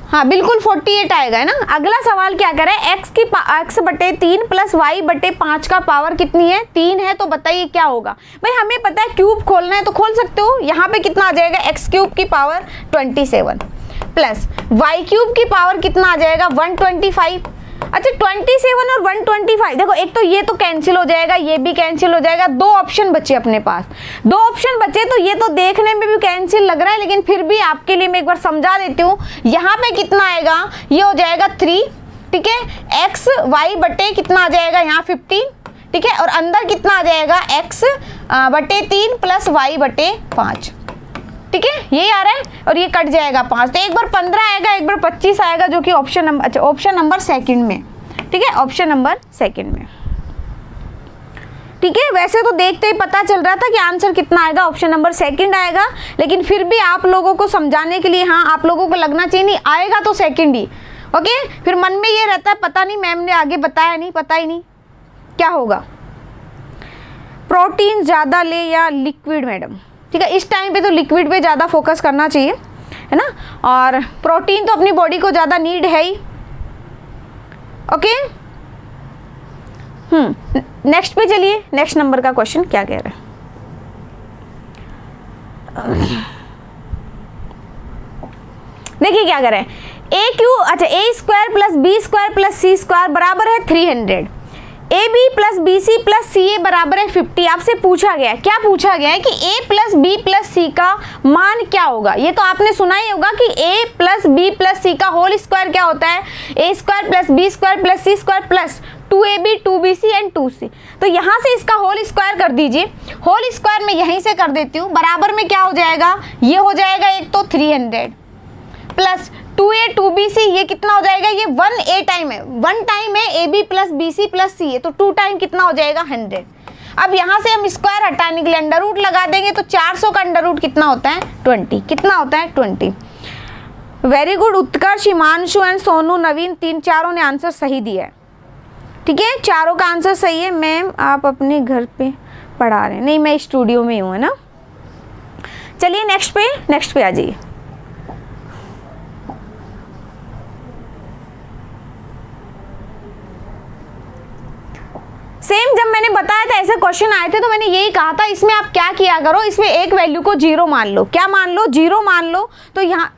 हाँ बिल्कुल 48 आएगा, है ना। अगला सवाल क्या कर रहा है, x बटे 3 प्लस y बटे 5 का पावर कितनी है, 3 है। तो बताइए क्या होगा। भाई हमें पता है क्यूब खोलना है तो खोल सकते हो। यहाँ पे कितना आ जाएगा, x क्यूब की पावर 27 प्लस y क्यूब की पावर कितना आ जाएगा 125। अच्छा 27 और 125, देखो एक तो ये तो कैंसिल हो जाएगा, ये भी कैंसिल हो जाएगा, दो ऑप्शन बचे अपने पास, दो ऑप्शन बचे। तो ये तो देखने में भी कैंसिल लग रहा है, लेकिन फिर भी आपके लिए मैं एक बार समझा देती हूँ। यहाँ पे कितना आएगा, ये हो जाएगा 3, ठीक है। एक्स वाई बटे कितना आ जाएगा यहाँ 15, ठीक है। और अंदर कितना आ जाएगा x बटे 3 प्लस y बटे 5, ठीक है। यही आ रहा है और ये कट जाएगा 5, तो एक बार 15 आएगा, एक बार 25 आएगा, जो कि ऑप्शन नंबर, अच्छा ऑप्शन नंबर सेकंड में, ठीक है, ऑप्शन नंबर सेकंड में, ठीक है। वैसे तो देखते ही पता चल रहा था कि आंसर कितना आएगा, ऑप्शन नंबर सेकंड आएगा, लेकिन फिर भी आप लोगों को समझाने के लिए, हाँ आप लोगों को लगना चाहिए नहीं आएगा तो सेकंड ही, ओके। फिर मन में ये रहता है पता नहीं मैम ने आगे बताया नहीं, पता ही नहीं क्या होगा। प्रोटीन ज़्यादा ले या लिक्विड मैडम, ठीक है। इस टाइम पे तो लिक्विड पे ज़्यादा फोकस करना चाहिए, है ना। और प्रोटीन तो अपनी बॉडी को ज़्यादा नीड है ही, ओके। नेक्स्ट पे चलिए, नेक्स्ट नंबर का क्वेश्चन क्या कह रहा है, देखिए क्या कह रहे हैं। ए क्यू, अच्छा A square plus B square plus C square बराबर है 300। A B plus B C plus C A बराबर है 50। आपसे पूछा गया है, क्या पूछा गया है कि A plus B plus C का मान क्या होगा। ये तो आपने सुना ही होगा कि A plus B plus C का होल स्क्वायर क्या होता है, ए square plus B square plus C square plus 2ab 2bc and 2c। तो यहाँ से इसका होल स्क्वायर कर दीजिए। होल स्क्वायर मैं यहीं से कर देती हूँ, बराबर में क्या हो जाएगा, ये हो जाएगा एक तो 300 प्लस 2a 2bc, ये कितना हो जाएगा, ये 1a टाइम है, 1 टाइम है ab plus bc plus c है, तो 2 टाइम कितना हो जाएगा 100। अब यहाँ से हम स्क्वायर हटाने के लिए अंडर रूट लगा देंगे, तो 400 का अंडर रूट कितना होता है 20, कितना होता है 20। Very good Utkarsh, Himanshu and Sonu, Naveen, चारों ने आंसर सही दिया है, ठीक है। चारों का आंसर सही है। मैम आप अपने घर पे पढ़ा रहे हैं, नहीं मैं स्टूडियो में हूँ, है ना। चलिए नेक्स्ट पे आ जाइए। सेम जब मैंने बताया था ऐसे क्वेश्चन आए थे तो मैंने यही कहा था, इसमें आप क्या किया करो, इसमें एक वैल्यू को 0 मान लो, क्या मान लो 0 मान लो। तो यहाँ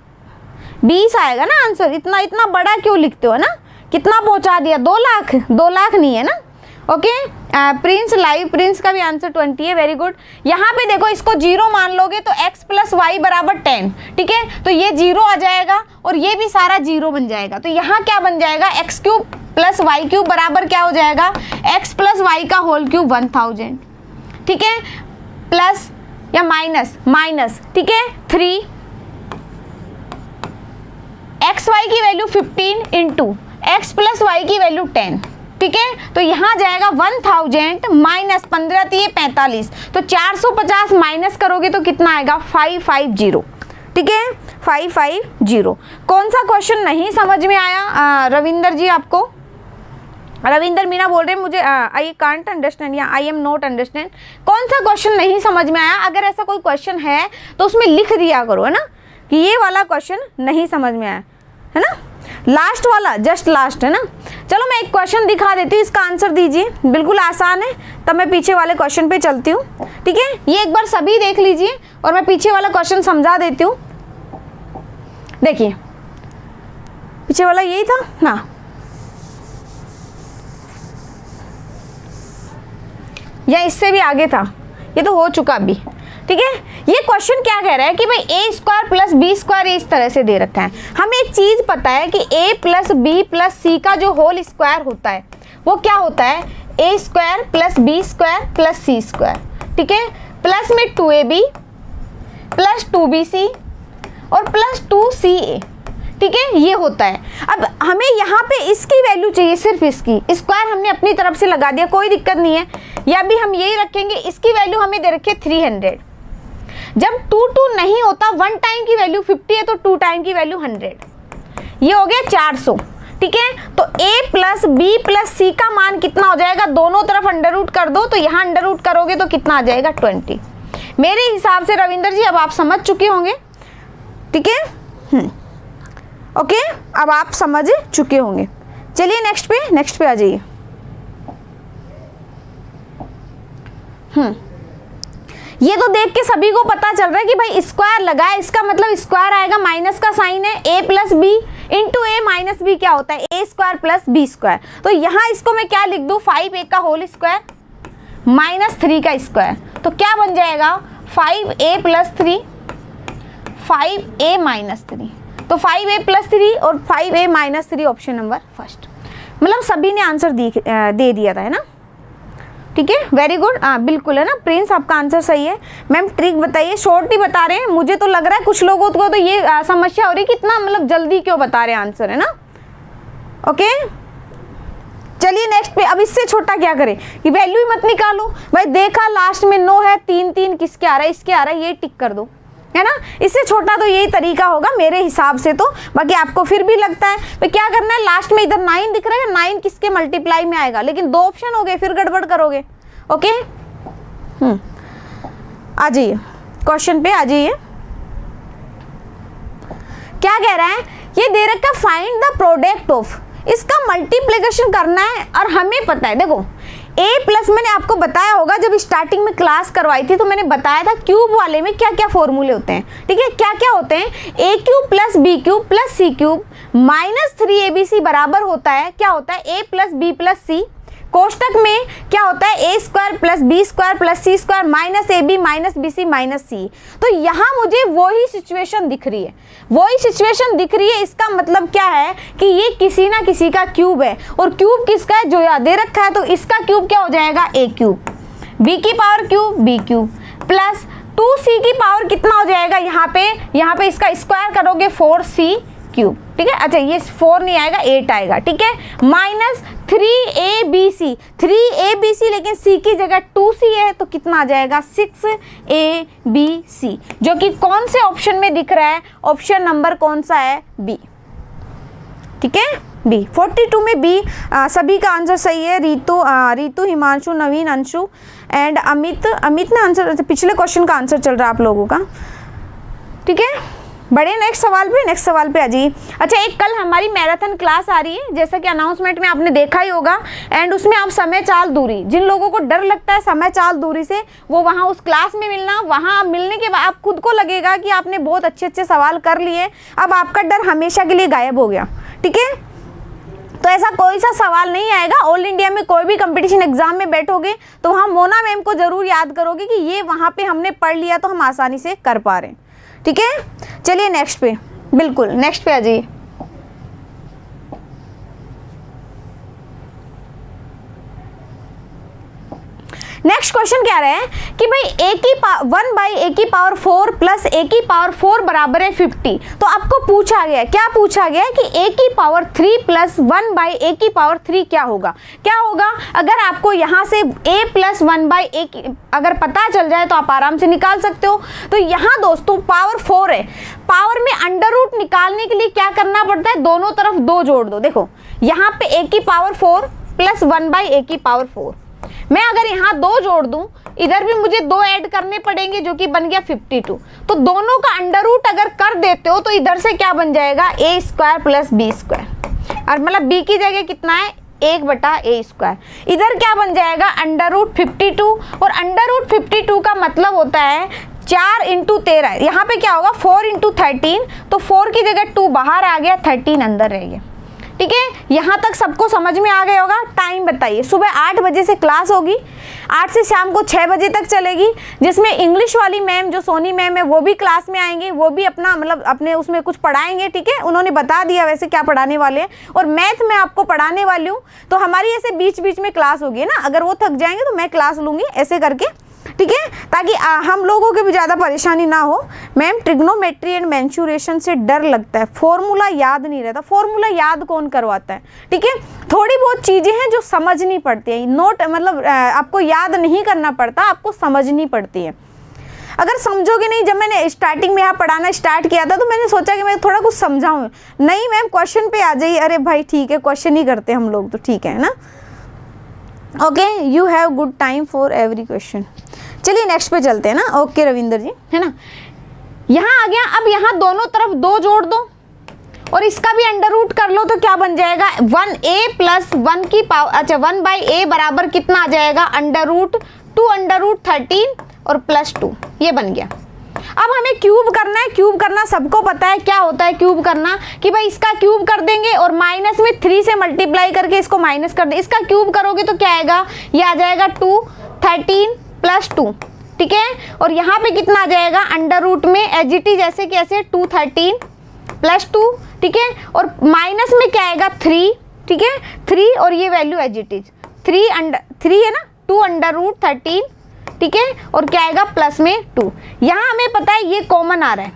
20 आएगा ना आंसर। इतना इतना बड़ा क्यों लिखते हो ना, कितना पहुंचा दिया, 2 लाख, 2 लाख नहीं है ना। ओके प्रिंस, लाइव प्रिंस का भी आंसर 20 है, वेरी गुड। यहाँ पे देखो इसको 0 मान लोगे तो x प्लस वाई बराबर 10, ठीक है, तो ये 0 आ जाएगा और ये भी सारा 0 बन जाएगा। तो यहाँ क्या बन जाएगा, x cube plus y cube बराबर क्या हो जाएगा, x प्लस वाई का होल क्यूब 1000, ठीक है, प्लस या माइनस माइनस, ठीक है, 3 एक्स वाई की value 15 into x plus y की वैल्यू 10, ठीक है, तो यहाँ जाएगा 1000 माइनस 15 3 45, तो 450 माइनस करोगे तो कितना आएगा 550, ठीक है, 550। कौन सा क्वेश्चन नहीं समझ में आया रविंदर जी आपको? रविंदर मीना बोल रहे हैं मुझे आई कांट अंडरस्टैंड या आई एम नॉट अंडरस्टैंड। कौन सा क्वेश्चन नहीं समझ में आया? अगर ऐसा कोई क्वेश्चन है तो उसमें लिख दिया करो, है ना, कि ये वाला क्वेश्चन नहीं समझ में आया, है ना, लास्ट वाला, जस्ट लास्ट, है ना। चलो मैं एक क्वेश्चन दिखा देती हूँ, इसका आंसर दीजिए, बिल्कुल आसान है, तब मैं पीछे वाले क्वेश्चन पे चलती हूँ, ठीक है। ये एक बार सभी देख लीजिए और मैं पीछे वाला क्वेश्चन समझा देती हूँ। देखिए पीछे वाला यही था ना, या इससे भी आगे था, ये तो हो चुका अभी, ठीक है। ये क्वेश्चन क्या कह रहा है कि भाई A square plus B square इस तरह से दे रखा है। हमें एक चीज पता है कि A plus B plus C का जो होल स्क्वायर होता है वो क्या होता है, ए square plus B square plus C square, ठीक है, प्लस में 2ab प्लस 2bc और प्लस 2ca, ठीक है, ये होता है। अब हमें यहाँ पे इसकी वैल्यू चाहिए, सिर्फ इसकी, स्क्वायर हमने अपनी तरफ से लगा दिया, कोई दिक्कत नहीं है, या भी हम यही रखेंगे। इसकी वैल्यू हमें दे रखी है 300। जब 2 नहीं होता, 1 टाइम की वैल्यू 50 है तो 2 टाइम की वैल्यू 100, ये हो गया 400, ठीक है। तो a plus B plus C का मान कितना हो जाएगा, दोनों तरफ अंडर रूट कर दो, तो यहाँ अंडर रूट करोगे तो कितना आ जाएगा 20। मेरे हिसाब से रविंदर जी अब आप समझ चुके होंगे, ठीक है, ओके, अब आप समझ चुके होंगे। चलिए नेक्स्ट पे आ जाइए। ये तो देख के सभी को पता चल रहा है कि भाई स्क्वायर लगा है, इसका मतलब स्क्वायर आएगा, माइनस का साइन है, a plus b into a minus b क्या होता है, ए स्क्वायर प्लस बी स्क्वायर। तो यहाँ इसको मैं क्या लिख दूँ, 5a का होल स्क्वायर माइनस 3 का स्क्वायर, तो क्या बन जाएगा 5a प्लस 3 5a माइनस 3, तो 5a प्लस 3 और 5a minus 3 option number first. मतलब सभी ने आंसर दे दिया था, है ना, ठीक है, वेरी गुड, हाँ बिल्कुल, है ना प्रिंस, आपका आंसर सही है। मैम ट्रिक बताइए, शॉर्ट ही बता रहे हैं, मुझे तो लग रहा है कुछ लोगों को तो ये समस्या हो रही है कि इतना मतलब जल्दी क्यों बता रहे हैं आंसर, है ना। ओके चलिए नेक्स्ट पे। अब इससे छोटा क्या करें कि वैल्यू ही मत निकालो भाई, देखा लास्ट में 9 है, 3 किसके आ रहा है, इसके आ रहा है, ये टिक कर दो, है ना। इससे छोटा तो यही तरीका होगा मेरे हिसाब से, तो बाकी आपको फिर भी लगता है तो क्या करना है, लास्ट में इधर 9 दिख रहा है, 9 किसके मल्टीप्लाई में आएगा, लेकिन 2 ऑप्शन हो गए, फिर गड़बड़ करोगे। ओके आ जाइए क्वेश्चन पे, आ जाइए। क्या कह रहा है, ये दे रखा है फाइंड द प्रोडक्ट ऑफ, इसका मल्टीप्लिकेशन करना है और हमें पता है, देखो a प्लस, मैंने आपको बताया होगा जब स्टार्टिंग में क्लास करवाई थी तो मैंने बताया था क्यूब वाले में क्या क्या फॉर्मूले होते हैं, ठीक है, क्या क्या होते हैं, a cube plus B cube plus C cube minus 3abc बराबर होता है, क्या होता है, a plus B plus C, कोष्टक में क्या होता है, ए square plus B square plus C square minus A B minus B C minus C. तो यहाँ मुझे वही सिचुएशन दिख रही है, वही सिचुएशन दिख रही है। इसका मतलब क्या है कि ये किसी ना किसी का क्यूब है, और क्यूब किसका है, जो यहाँ दे रखा है, तो इसका क्यूब क्या हो जाएगा, ए क्यूब, बी की power cube b cube plus 2c की पावर कितना हो जाएगा, यहाँ पे इसका स्क्वायर करोगे 4c क्यूब, ठीक है, अच्छा ये 4 नहीं आएगा 8 आएगा, ठीक है, माइनस 3abc, 3abc लेकिन c की जगह 2c है तो कितना आ जाएगा 6abc, जो कि कौन से ऑप्शन में दिख रहा है, ऑप्शन नंबर कौन सा है, बी, ठीक है, बी। 42 में बी, सभी का आंसर सही है, रीतु हिमांशु नवीन अंशु एंड अमित ने आंसर, पिछले क्वेश्चन का आंसर चल रहा है आप लोगों का, ठीक है। बड़े नेक्स्ट सवाल पे आ जाइए। अच्छा, एक कल हमारी मैराथन क्लास आ रही है, जैसा कि अनाउंसमेंट में आपने देखा ही होगा, एंड उसमें आप समय चाल दूरी, जिन लोगों को डर लगता है समय चाल दूरी से, वो वहाँ उस क्लास में मिलना। वहाँ मिलने के बाद आप खुद को लगेगा कि आपने बहुत अच्छे सवाल कर लिए, अब आपका डर हमेशा के लिए गायब हो गया। ठीक है, तो ऐसा कोई सा सवाल नहीं आएगा। ऑल इंडिया में कोई भी कंपटीशन एग्जाम में बैठोगे तो वहाँ मोना मैम को जरूर याद करोगे कि ये वहाँ पे हमने पढ़ लिया तो हम आसानी से कर पा रहे हैं। ठीक है, चलिए नेक्स्ट पे, बिल्कुल नेक्स्ट पे आ जाइए। नेक्स्ट क्वेश्चन क्या रहा है कि भाई 1/a⁴ प्लस a⁴ बराबर है 50। तो आपको पूछा गया, क्या पूछा गया है कि a⁴ प्लस 1/a⁴ क्या होगा। क्या होगा, अगर आपको यहाँ से a प्लस 1/a अगर पता चल जाए तो आप आराम से निकाल सकते हो। तो यहाँ दोस्तों पावर 4 है, पावर में अंडर रूट निकालने के लिए क्या करना पड़ता है, दोनों तरफ 2 जोड़ दो। देखो यहाँ पे a⁴ प्लस 1/a⁴, मैं अगर यहाँ 2 जोड़ दूं, इधर भी मुझे 2 ऐड करने पड़ेंगे जो कि बन गया 52। तो दोनों का अंडर रूट अगर कर देते हो तो इधर से क्या बन जाएगा, a² प्लस b², और मतलब b की जगह कितना है 1/a²। इधर क्या बन जाएगा अंडर रूट 52, और अंडर रूट 52 का मतलब होता है 4 × 13। यहाँ पे क्या होगा 4 × 13, तो 4 की जगह 2 बाहर आ गया, 13 अंदर रह गया। ठीक है, यहाँ तक सबको समझ में आ गया होगा। टाइम बताइए, सुबह 8 बजे से क्लास होगी, 8 से शाम को 6 बजे तक चलेगी, जिसमें इंग्लिश वाली मैम जो सोनी मैम है वो भी क्लास में आएंगे, वो भी अपना मतलब अपने उसमें कुछ पढ़ाएंगे। ठीक है, उन्होंने बता दिया वैसे क्या पढ़ाने वाले हैं, और मैथ में आपको पढ़ाने वाली हूँ। तो हमारी ऐसे बीच बीच में क्लास होगी ना, अगर वो थक जाएंगे तो मैं क्लास लूँगी ऐसे करके। ठीक है, ताकि हम लोगों की भी ज़्यादा परेशानी ना हो। मैम ट्रिग्नोमेट्री एंड मेंसुरेशन से डर लगता है, फॉर्मूला याद नहीं रहता। फॉर्मूला याद कौन करवाता है। ठीक है, थोड़ी बहुत चीज़ें हैं जो समझनी पड़ती है, नोट मतलब आपको याद नहीं करना पड़ता, आपको समझनी पड़ती है। अगर समझोगे नहीं, जब मैंने स्टार्टिंग में यहाँ पढ़ाना स्टार्ट किया था तो मैंने सोचा कि मैं थोड़ा कुछ समझाऊँ, नहीं मैम क्वेश्चन पे आ जाइए। अरे भाई ठीक है, क्वेश्चन ही करते हम लोग तो, ठीक है ना। Okay, you have good time for every question. चलिए नेक्स्ट पे चलते हैं ना। ओके रविंदर जी, है ना, यहाँ आ गया। अब यहाँ दोनों तरफ 2 जोड़ दो और इसका भी अंडर रूट कर लो, तो क्या बन जाएगा 1a प्लस 1 की पावर, अच्छा 1/a बराबर कितना आ जाएगा अंडर रूट 2 अंडर रूट 13 और प्लस 2, ये बन गया। अब हमें क्यूब करना है। क्यूब करना सबको पता है क्या होता है क्यूब करना, कि भाई इसका क्यूब कर देंगे और माइनस में 3 से मल्टीप्लाई करके इसको माइनस कर दे। इसका क्यूब करोगे तो क्या आएगा, ये आ जाएगा 2 13 प्लस 2। ठीक है, और यहाँ पे कितना आ जाएगा अंडर रूट में एजिटी जैसे कैसे 2 13 प्लस 2। ठीक है, और माइनस में क्या आएगा 3। ठीक है, 3 और ये वैल्यू एजिटी 3 है ना, 2 अंडर रूट 13। ठीक है, और क्या आएगा प्लस में 2। यहाँ हमें पता है ये कॉमन आ रहा है,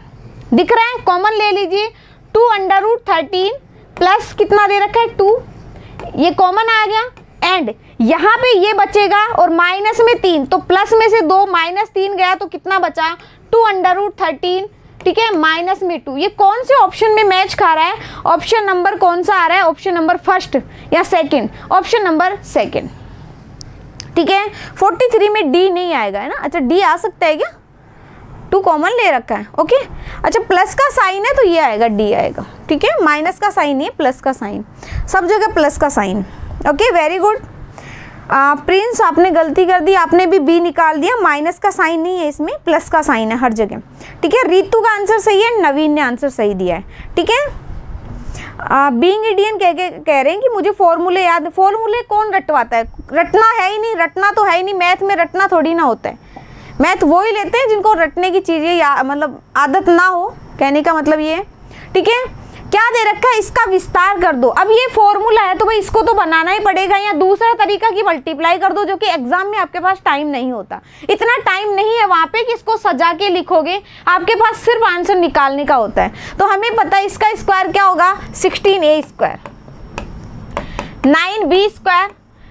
दिख रहा है, कॉमन ले लीजिए। 2 अंडर रूट 13 प्लस कितना दे रखा है 2, ये कॉमन आ गया। एंड यहाँ पे ये बचेगा और माइनस में 3, तो प्लस में से 2 माइनस 3 गया तो कितना बचा 2 अंडर रूट 13। ठीक है, माइनस में 2। ये कौन से ऑप्शन में मैच खा रहा है, ऑप्शन नंबर कौन सा आ रहा है, ऑप्शन नंबर फर्स्ट या सेकंड, ऑप्शन नंबर सेकंड। ठीक है, 43 में डी नहीं आएगा, है ना। अच्छा डी आ सकता है क्या, 2 कॉमन ले रखा है। ओके, अच्छा प्लस का साइन है तो ये आएगा, डी आएगा। ठीक है, माइनस का साइन नहीं है, प्लस का साइन, सब जगह प्लस का sign. Okay very good. Prince आपने गलती कर दी, आपने भी बी निकाल दिया, माइनस का साइन नहीं है इसमें, प्लस का साइन है हर जगह। ठीक है, रितु का आंसर सही है, नवीन ने आंसर सही दिया है। ठीक है, बीइंग इंडियन कह रहे हैं कि मुझे फॉर्मूले याद। फॉर्मूले कौन रटवाता है, रटना है ही नहीं, रटना तो है ही नहीं, मैथ में रटना थोड़ी ना होता है। मैथ वो ही लेते हैं जिनको रटने की चीज़ें मतलब आदत ना हो, कहने का मतलब ये है। ठीक है, क्या दे रखा है, इसका विस्तार कर दो। अब ये फॉर्मूला है तो भाई इसको तो बनाना ही पड़ेगा, या दूसरा तरीका की मल्टीप्लाई कर दो, जो कि एग्जाम में आपके पास टाइम नहीं होता, इतना टाइम नहीं है वहाँ पे कि इसको सजा के लिखोगे, आपके पास सिर्फ आंसर निकालने का होता है। तो हमें पता है इसका स्क्वायर क्या होगा 16a² 9b²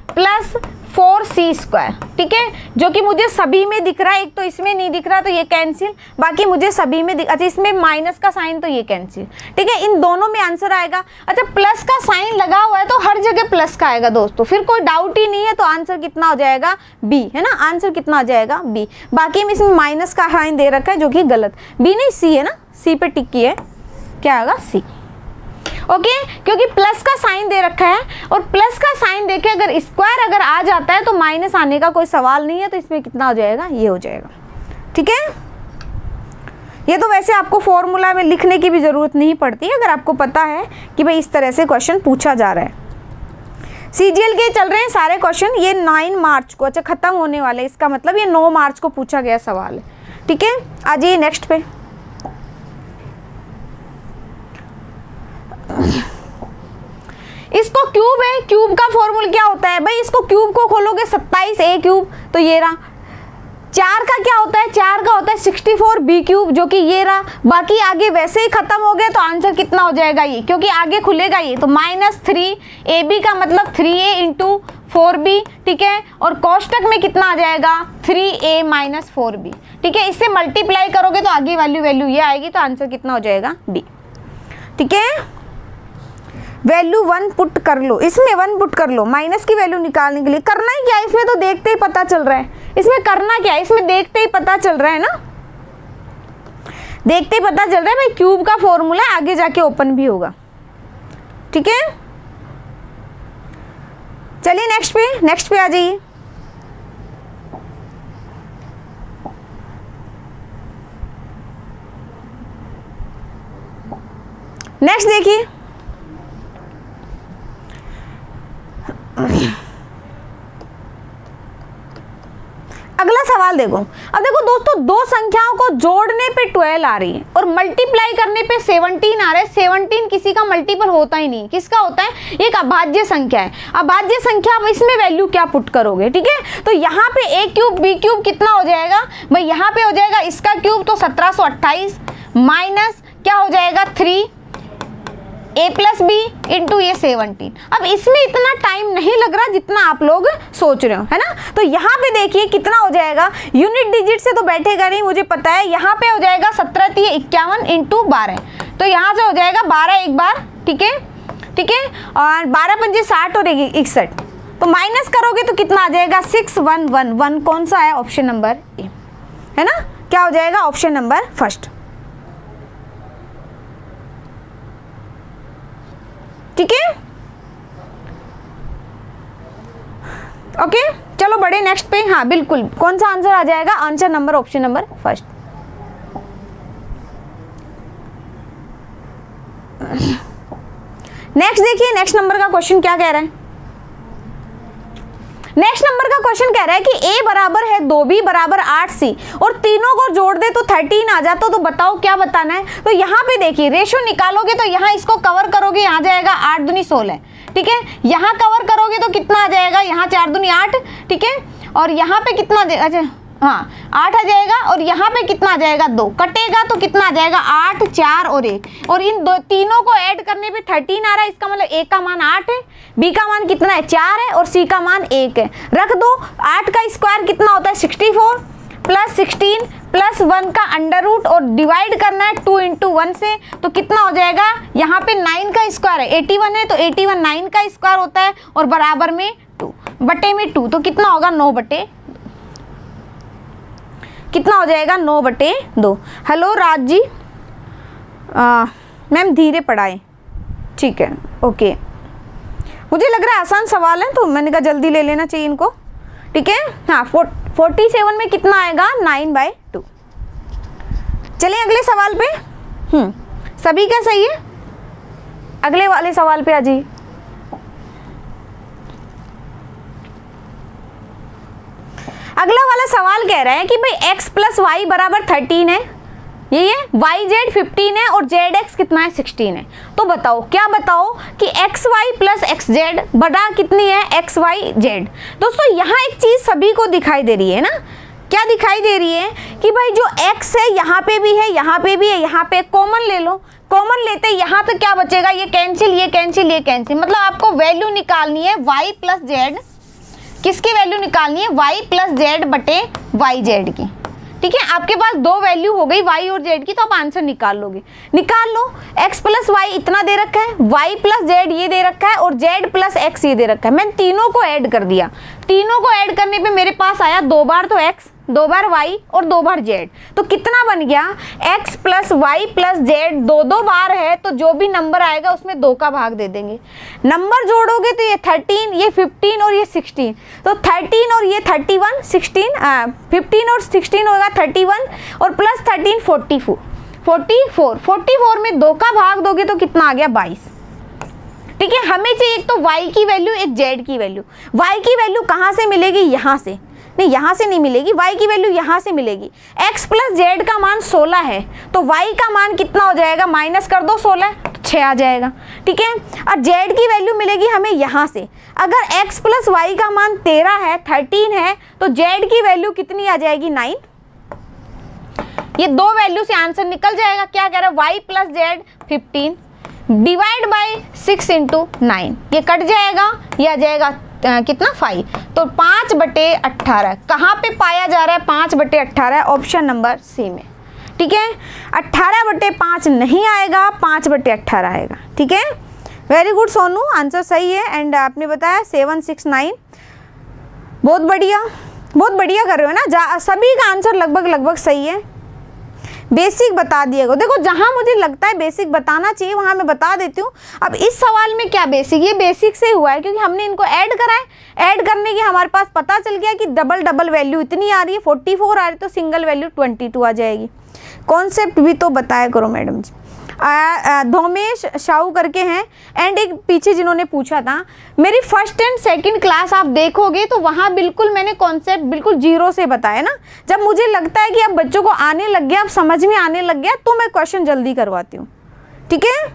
प्लस 4c², ठीक है, जो कि मुझे सभी में दिख रहा है, एक तो इसमें नहीं दिख रहा तो ये कैंसिल, बाकी मुझे सभी में अच्छा इसमें माइनस का साइन तो ये कैंसिल, ठीक है, इन दोनों में आंसर आएगा। अच्छा प्लस का साइन लगा हुआ है तो हर जगह प्लस का आएगा दोस्तों, फिर कोई डाउट ही नहीं है, तो आंसर कितना हो जाएगा बी, है ना, आंसर कितना हो जाएगा बी। बाकी में इसमें माइनस का साइन दे रखा है जो कि गलत, बी नहीं सी है ना, सी पे टिक की है, क्या होगा सी, ओके, क्योंकि प्लस का साइन दे रखा है और प्लस का साइन देके अगर स्क्वायर अगर आ जाता है तो माइनस आने का कोई सवाल नहीं है, तो इसमें कितना हो जाएगा, ये हो जाएगा, ठीक है। ये तो वैसे आपको फॉर्मूला में लिखने की भी जरूरत नहीं पड़ती अगर आपको पता है कि भाई इस तरह से क्वेश्चन पूछा जा रहा है। सीजीएल के चल रहे हैं सारे क्वेश्चन, ये 9 मार्च को अच्छा खत्म होने वाले, इसका मतलब ये 9 मार्च को पूछा गया सवाल है, ठीक है। आ जाइए नेक्स्ट पे। इसको क्यूब है, क्यूब का फॉर्मूला क्या होता है भाई, इसको क्यूब को खोलोगे 27a³ तो ये रहा। 4 का क्या होता है, 4 का होता है 64b³ जो कि ये रहा। बाकी आगे वैसे ही खत्म हो गए तो आंसर कितना हो जाएगा ये, क्योंकि आगे खुलेगा ये, तो -3ab का मतलब 3a × 4b, ठीक है, और कोष्टक में कितना आ जाएगा 3a - 4b, ठीक है। इससे मल्टीप्लाई करोगे तो आगे वैल्यू ये आएगी, तो आंसर कितना हो जाएगा बी, ठीक है। वैल्यू 1 पुट कर लो, इसमें 1 पुट कर लो, माइनस की वैल्यू निकालने के लिए। करना ही क्या है इसमें, तो देखते ही पता चल रहा है, इसमें करना क्या है, इसमें देखते ही पता चल रहा है ना, देखते ही पता चल रहा है भाई क्यूब का फॉर्मूला आगे जाके ओपन भी होगा, ठीक है। चलिए नेक्स्ट पे आ जाइए। नेक्स्ट देखिए, अगला सवाल देखो। अब देखो दोस्तों, दो संख्याओं को जोड़ने पे 12 आ रही है और मल्टीप्लाई करने पे 17 आ रहा है। 17 किसी का मल्टीपल होता ही नहीं, किसका होता है, एक अभाज्य संख्या है। अभाज्य संख्या, अब इसमें वैल्यू क्या पुट करोगे, ठीक है। तो यहाँ पे a³ b³ कितना हो जाएगा भाई, यहाँ पे हो जाएगा इसका क्यूब तो 1728 माइनस क्या हो जाएगा 3a + b × ये 17। अब इसमें इतना टाइम नहीं लग रहा जितना आप लोग सोच रहे हो, है ना। तो यहाँ पे देखिए कितना हो जाएगा, यूनिट डिजिट से तो बैठेगा नहीं, मुझे पता है। यहाँ पे हो जाएगा 17 × 51 × 12, तो यहाँ से हो जाएगा 12 एक बार, ठीक है, ठीक है, और 12 × 5 = 60 और 61, तो माइनस करोगे तो कितना आ जाएगा 6111। कौन सा है, ऑप्शन नंबर ए, है ना, क्या हो जाएगा ऑप्शन नंबर फर्स्ट, ठीक है, ओके। चलो बढ़े नेक्स्ट पे। हाँ बिल्कुल, कौन सा आंसर आ जाएगा, answer number option number first. Next देखिए, नेक्स्ट नंबर का क्वेश्चन क्या कह रहा है। नेक्स्ट नंबर का क्वेश्चन कह रहा है कि a बराबर है 2b बराबर 8c और तीनों को जोड़ दे तो 13 आ जाता, तो बताओ क्या बताना है। तो यहाँ पे देखिए रेशियो निकालोगे तो यहाँ इसको कवर करोगे, यहाँ जाएगा 8 दूनी 16, ठीक है। यहाँ कवर करोगे तो कितना आ जाएगा, यहाँ 4 दूनी 8, ठीक है, और यहाँ पे कितना, अच्छा हाँ 8 आ जाएगा, और यहाँ पे कितना आ जाएगा 2, कटेगा तो कितना आ जाएगा 8 4 और 1, और इन तीनों को ऐड करने पे 13 आ रहा है। इसका मतलब a का मान 8 है, b का मान कितना है 4 है, और c का मान 1 है। रख दो, 8 का स्क्वायर कितना होता है 64 + 16 + 1 का अंडर रूट, और डिवाइड करना है 2 × 1 से, तो कितना हो जाएगा, यहाँ पे 9 का स्क्वायर है 81 है, तो 81 9 का स्क्वायर होता है, और बराबर में 2 बटे में 2, तो कितना होगा 9 बटे, कितना हो जाएगा 9 बटे 2। हेलो राज जी, मैम धीरे पढ़ाएं, ठीक है, ओके। मुझे लग रहा है आसान सवाल है तो मैंने कहा जल्दी ले लेना चाहिए इनको, ठीक है। हाँ 47 में कितना आएगा 9/2। चलिए अगले सवाल पे। सभी का सही है, अगले वाले सवाल पे आ जाइए। अगला वाला सवाल कह रहा है कि भाई x + y = 13 है, ये yz 15 है और zx कितना है 16 है। तो बताओ, क्या बताओ कि xy + xz बड़ा कितनी है xyz। दोस्तों यहाँ एक चीज सभी को दिखाई दे रही है ना, क्या दिखाई दे रही है कि भाई जो x है यहाँ पे भी है, यहाँ पे भी है, यहाँ पे कॉमन ले लो। कॉमन लेते यहाँ तो क्या बचेगा, ये कैंसिल, ये कैंसिल, ये कैंसिल, मतलब आपको वैल्यू निकालनी है y + z किसकी वैल्यू निकालनी है, y प्लस जेड बटे वाई जेड की। ठीक है, आपके पास दो वैल्यू हो गई y और z की, तो आप आंसर निकाल लोगे। निकाल लो, x प्लस वाई इतना दे रखा है, y प्लस जेड ये दे रखा है और z प्लस x ये दे रखा है। मैंने तीनों को ऐड कर दिया, तीनों को ऐड करने पे मेरे पास आया 2 बार तो x, 2 बार y और 2 बार z। तो कितना बन गया, x plus y plus z 2 बार है, तो जो भी नंबर आएगा उसमें 2 का भाग दे देंगे। नंबर जोड़ोगे तो ये 13, ये 15 और ये 16, तो 13 और ये 31, 16 15 और 16 होगा 31 और प्लस 13 44 में 2 का भाग दोगे तो कितना आ गया 22। ठीक है, हमें चाहिए एक तो y की वैल्यू, एक z की वैल्यू। y की वैल्यू कहाँ से मिलेगी, यहाँ से नहीं, यहाँ से नहीं मिलेगी, y की वैल्यू यहाँ से मिलेगी। x प्लस जेड का मान 16 है, तो y का मान कितना हो जाएगा, माइनस कर दो 16 तो 6 आ जाएगा। ठीक है, और z की वैल्यू मिलेगी हमें यहाँ से। अगर x प्लस वाई का मान 13 है, 13 है, तो z की वैल्यू कितनी आ जाएगी 9। ये 2 वैल्यू से आंसर निकल जाएगा। क्या कह रहा है, y plus Z 15 divide by 6 into 9, ये कट जाएगा, ये आ जाएगा कितना 5, तो 5/18 कहाँ पे पाया जा रहा है, 5/18 ऑप्शन नंबर सी में। ठीक है, 18/5 नहीं आएगा, 5/18 आएगा। ठीक है, वेरी गुड सोनू, आंसर सही है। एंड आपने बताया 769, बहुत बढ़िया, बहुत बढ़िया कर रहे हो ना, सभी का आंसर लगभग सही है। बेसिक बता दिएगा, देखो जहां मुझे लगता है बेसिक बताना चाहिए वहां मैं बता देती हूँ। अब इस सवाल में क्या बेसिक, ये बेसिक से हुआ है क्योंकि हमने इनको ऐड करा है। ऐड करने के हमारे पास पता चल गया कि डबल वैल्यू इतनी आ रही है, 44 आ रही है, तो सिंगल वैल्यू 22 आ जाएगी। कॉन्सेप्ट भी तो बताया करो मैडम जी। धोमेश शाहू करके हैं, एंड एक पीछे जिन्होंने पूछा था, मेरी फर्स्ट एंड सेकंड क्लास आप देखोगे तो वहाँ बिल्कुल मैंने कॉन्सेप्ट बिल्कुल 0 से बताया ना। जब मुझे लगता है कि अब बच्चों को आने लग गया, अब समझ में आने लग गया, तो मैं क्वेश्चन जल्दी करवाती हूँ। ठीक है,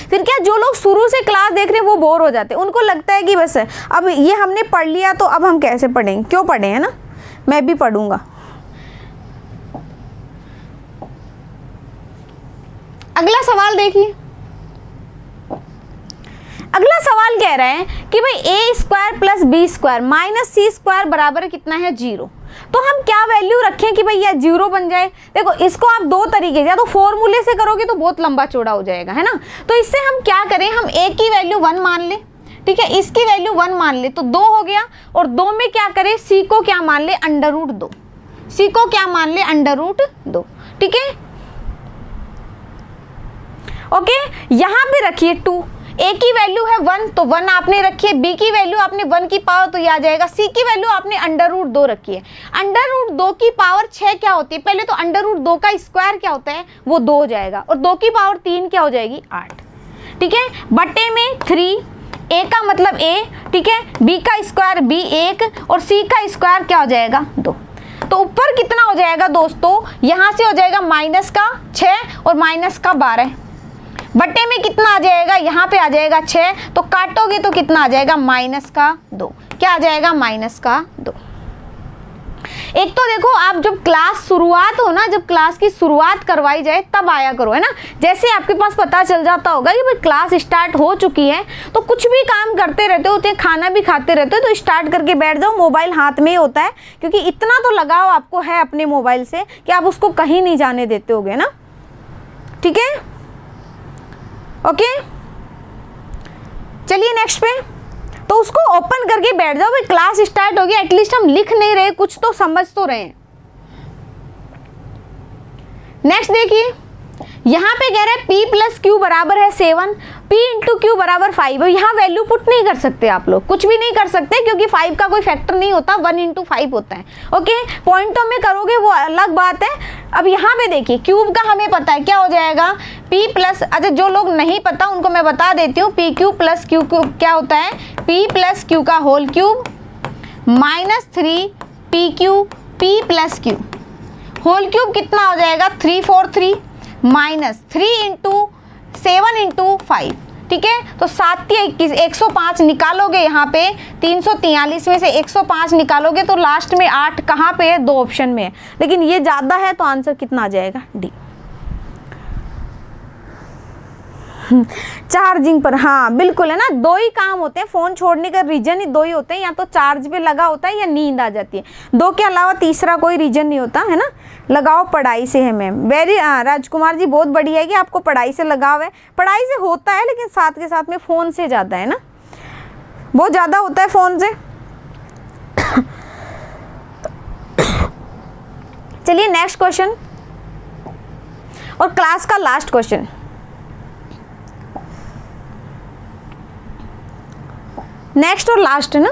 फिर क्या जो लोग शुरू से क्लास देख रहे हैं वो बोर हो जाते हैं, उनको लगता है कि बस अब ये हमने पढ़ लिया तो अब हम कैसे पढ़ेंगे, क्यों पढ़े, है ना। मैं भी पढ़ूंगा। अगला सवाल देखिए, अगला सवाल कह रहा है कि भाई A square plus B square minus C square बराबर कितना है 0। तो हम क्या वैल्यू रखें कि भाई यह 0 बन जाए। देखो इसको आप 2 तरीके से, या तो फॉर्मूले से करोगे तो बहुत लंबा चौड़ा हो जाएगा, है ना। तो इससे हम क्या करें, हम ए की वैल्यू 1 मान ले, ठीक है, इसकी वैल्यू 1 मान ले तो 2 हो गया, और 2 में क्या करें, सी को क्या मान ले, √2, सी को क्या मान ले, √2। ठीक है, ओके, यहां पे रखिए 2, ए की वैल्यू है 1 तो 1 आपने रखी है, बी की वैल्यू आपने 1 की पावर तो यह आ जाएगा, सी की वैल्यू आपने √2 रखी है। √2 की पावर 6 क्या होती है, पहले तो √2 का स्क्वायर क्या होता है, वो 2 हो जाएगा, और 2 की पावर 3 क्या हो जाएगी, 8। ठीक है, बटे में 3, ए का मतलब ए, ठीक है, बी का स्क्वायर बी 1 और सी का स्क्वायर क्या हो जाएगा 2। तो ऊपर कितना हो जाएगा दोस्तों, यहां से हो जाएगा माइनस का 6 और माइनस का 12, बटे में कितना आ जाएगा, यहाँ पे आ जाएगा 6, तो काटोगे तो कितना आ जाएगा, माइनस का 2। क्या आ जाएगा, माइनस का 2। एक तो देखो आप जब क्लास शुरुआत हो ना, जब क्लास की शुरुआत करवाई जाए तब आया करो, है ना। जैसे आपके पास पता चल जाता होगा कि भाई क्लास स्टार्ट हो चुकी है, तो कुछ भी काम करते रहते होते हैं, खाना भी खाते रहते हो, तो स्टार्ट करके बैठ जाओ, मोबाइल हाथ में ही होता है, क्योंकि इतना तो लगाव आपको है अपने मोबाइल से कि आप उसको कहीं नहीं जाने देते होगे ना। ठीक है, ओके, चलिए नेक्स्ट पे, तो उसको ओपन करके बैठ जाओ, भाई क्लास स्टार्ट हो गया, एटलीस्ट हम लिख नहीं रहे, कुछ तो समझ तो रहे हैं। नेक्स्ट देखिए, यहाँ पे कह रहा है P प्लस क्यू बराबर है 7, P इंटू क्यू बराबर 5। यहाँ वैल्यू पुट नहीं कर सकते आप लोग, कुछ भी नहीं कर सकते, क्योंकि 5 का कोई फैक्टर नहीं होता, 1 इंटू 5 होता है। ओके, पॉइंटों में करोगे वो अलग बात है। अब यहाँ पे देखिए क्यूब का हमें पता है क्या हो जाएगा, P प्लस, अच्छा जो लोग नहीं पता उनको मैं बता देती हूँ, पी क्यू प्लस क्यू क्या होता है, P प्लस क्यू का whole cube minus 3 P plus q whole cube कितना हो जाएगा, 343 माइनस 3 इंटू 7 इंटू 5। ठीक है, तो 7 या 21 105 निकालोगे, यहाँ पे 343 में से 105 निकालोगे तो लास्ट में 8 कहाँ पे है, 2 ऑप्शन में है, लेकिन ये ज़्यादा है तो आंसर कितना आ जाएगा, डी। चार्जिंग पर, हाँ बिल्कुल है ना, दो ही काम होते हैं, फ़ोन छोड़ने का रीज़न ही दो ही होते हैं, या तो चार्ज पे लगा होता है या नींद आ जाती है, दो के अलावा तीसरा कोई रीज़न नहीं होता है ना। लगाव पढ़ाई से है मैम, वेरी राजकुमार जी बहुत बढ़िया है कि आपको पढ़ाई से लगाव है। पढ़ाई से होता है लेकिन साथ के साथ में फ़ोन से ज़्यादा है ना, बहुत ज़्यादा होता है फ़ोन से। चलिए नेक्स्ट क्वेश्चन और क्लास का लास्ट क्वेश्चन। नेक्स्ट और लास्ट है ना।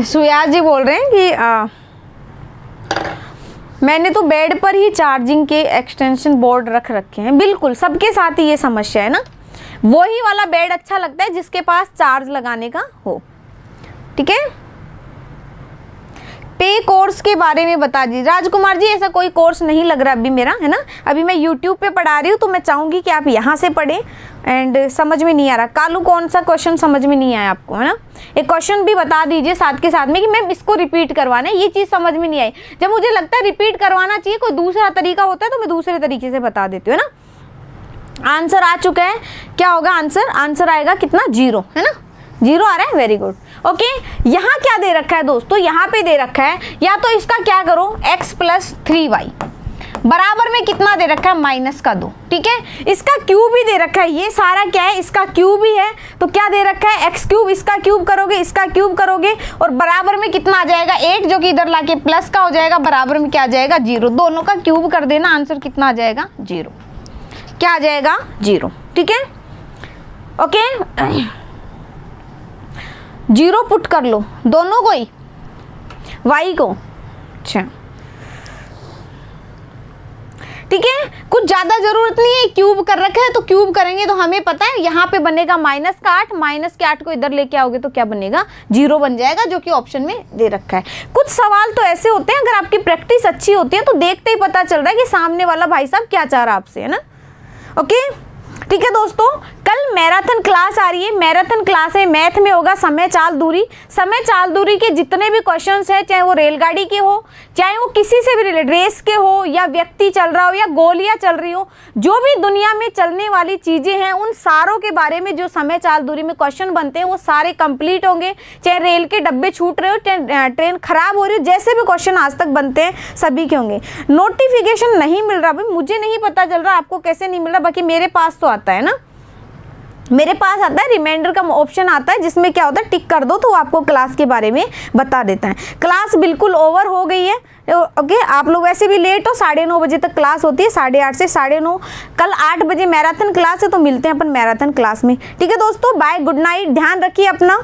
सुयाज जी बोल रहे हैं कि मैंने तो बेड पर ही चार्जिंग के एक्सटेंशन बोर्ड रख रखे हैं। बिल्कुल सबके साथ ही ये समस्या है ना, वही वाला बेड अच्छा लगता है जिसके पास चार्ज लगाने का हो। ठीक है, पे कोर्स के बारे में बता दीजिए। राजकुमार जी ऐसा कोई कोर्स नहीं लग रहा अभी मेरा, है ना, अभी मैं यूट्यूब पे पढ़ा रही हूँ, तो मैं चाहूँगी कि आप यहाँ से पढ़ें। एंड समझ में नहीं आ रहा कालू, कौन सा क्वेश्चन समझ में नहीं आया आपको, है ना, एक क्वेश्चन भी बता दीजिए साथ के साथ में कि मैम इसको रिपीट करवाना है, ये चीज़ समझ में नहीं आई। जब मुझे लगता है रिपीट करवाना चाहिए, कोई दूसरा तरीका होता है तो मैं दूसरे तरीके से बता देती हूँ, है ना। आंसर आ चुका है, क्या होगा आंसर? आंसर आएगा कितना? 0, है ना, 0 आ रहा है, वेरी गुड। ओके, यहाँ क्या दे रखा है दोस्तों? यहाँ पे दे रखा है, या तो इसका क्या करो, x + 3y बराबर में कितना दे रखा है? -2। ठीक है, इसका क्यूब भी दे रखा है, ये सारा क्या है, इसका क्यूब ही है, तो क्या दे रखा है? x3, इसका क्यूब करोगे, इसका क्यूब करोगे, और बराबर में कितना आ जाएगा? 8, जो कि इधर लाके प्लस का हो जाएगा, बराबर में क्या आ जाएगा? 0। दोनों का क्यूब कर देना, आंसर कितना आ जाएगा? 0। क्या आ जाएगा? 0। ठीक है, ओके, 0 पुट कर लो दोनों को ही, y को। अच्छा ठीक है, कुछ ज़्यादा ज़रूरत नहीं है, क्यूब कर रखा है तो क्यूब करेंगे तो हमें पता है यहाँ पे बनेगा -8, -8 को इधर लेके आओगे तो क्या बनेगा? 0 बन जाएगा, जो कि ऑप्शन में दे रखा है। कुछ सवाल तो ऐसे होते हैं, अगर आपकी प्रैक्टिस अच्छी होती है तो देखते ही पता चल रहा है कि सामने वाला भाई साहब क्या चाह रहा आपसे, है ना। ओके, ठीक है दोस्तों, कल मैराथन क्लास आ रही है। मैराथन क्लास है, मैथ में होगा समय चाल दूरी। समय चाल दूरी के जितने भी क्वेश्चंस हैं, चाहे वो रेलगाड़ी के हो, चाहे वो किसी से भी रिलेटेड, रेस के हो, या व्यक्ति चल रहा हो, या गोलियां चल रही हो, जो भी दुनिया में चलने वाली चीज़ें हैं, उन सारों के बारे में जो समय चाल दूरी में क्वेश्चन बनते हैं वो सारे कंप्लीट होंगे। चाहे रेल के डब्बे छूट रहे हो, चाहे ट्रेन खराब हो रही हो, जैसे भी क्वेश्चन आज तक बनते हैं सभी के होंगे। नोटिफिकेशन नहीं मिल रहा भाई, मुझे नहीं पता चल रहा आपको कैसे नहीं मिल रहा, बाकी मेरे पास तो आता है ना, मेरे पास आता है, रिमाइंडर का ऑप्शन आता है जिसमें क्या होता है, टिक कर दो तो आपको क्लास के बारे में बता देता है। क्लास बिल्कुल ओवर हो गई है। ओके, आप लोग वैसे भी लेट हो, 9:30 बजे तक क्लास होती है, 8:30 से 9:30। कल 8 बजे मैराथन क्लास है, तो मिलते हैं अपन मैराथन क्लास में। ठीक है दोस्तों, बाय, गुड नाइट, ध्यान रखिए अपना।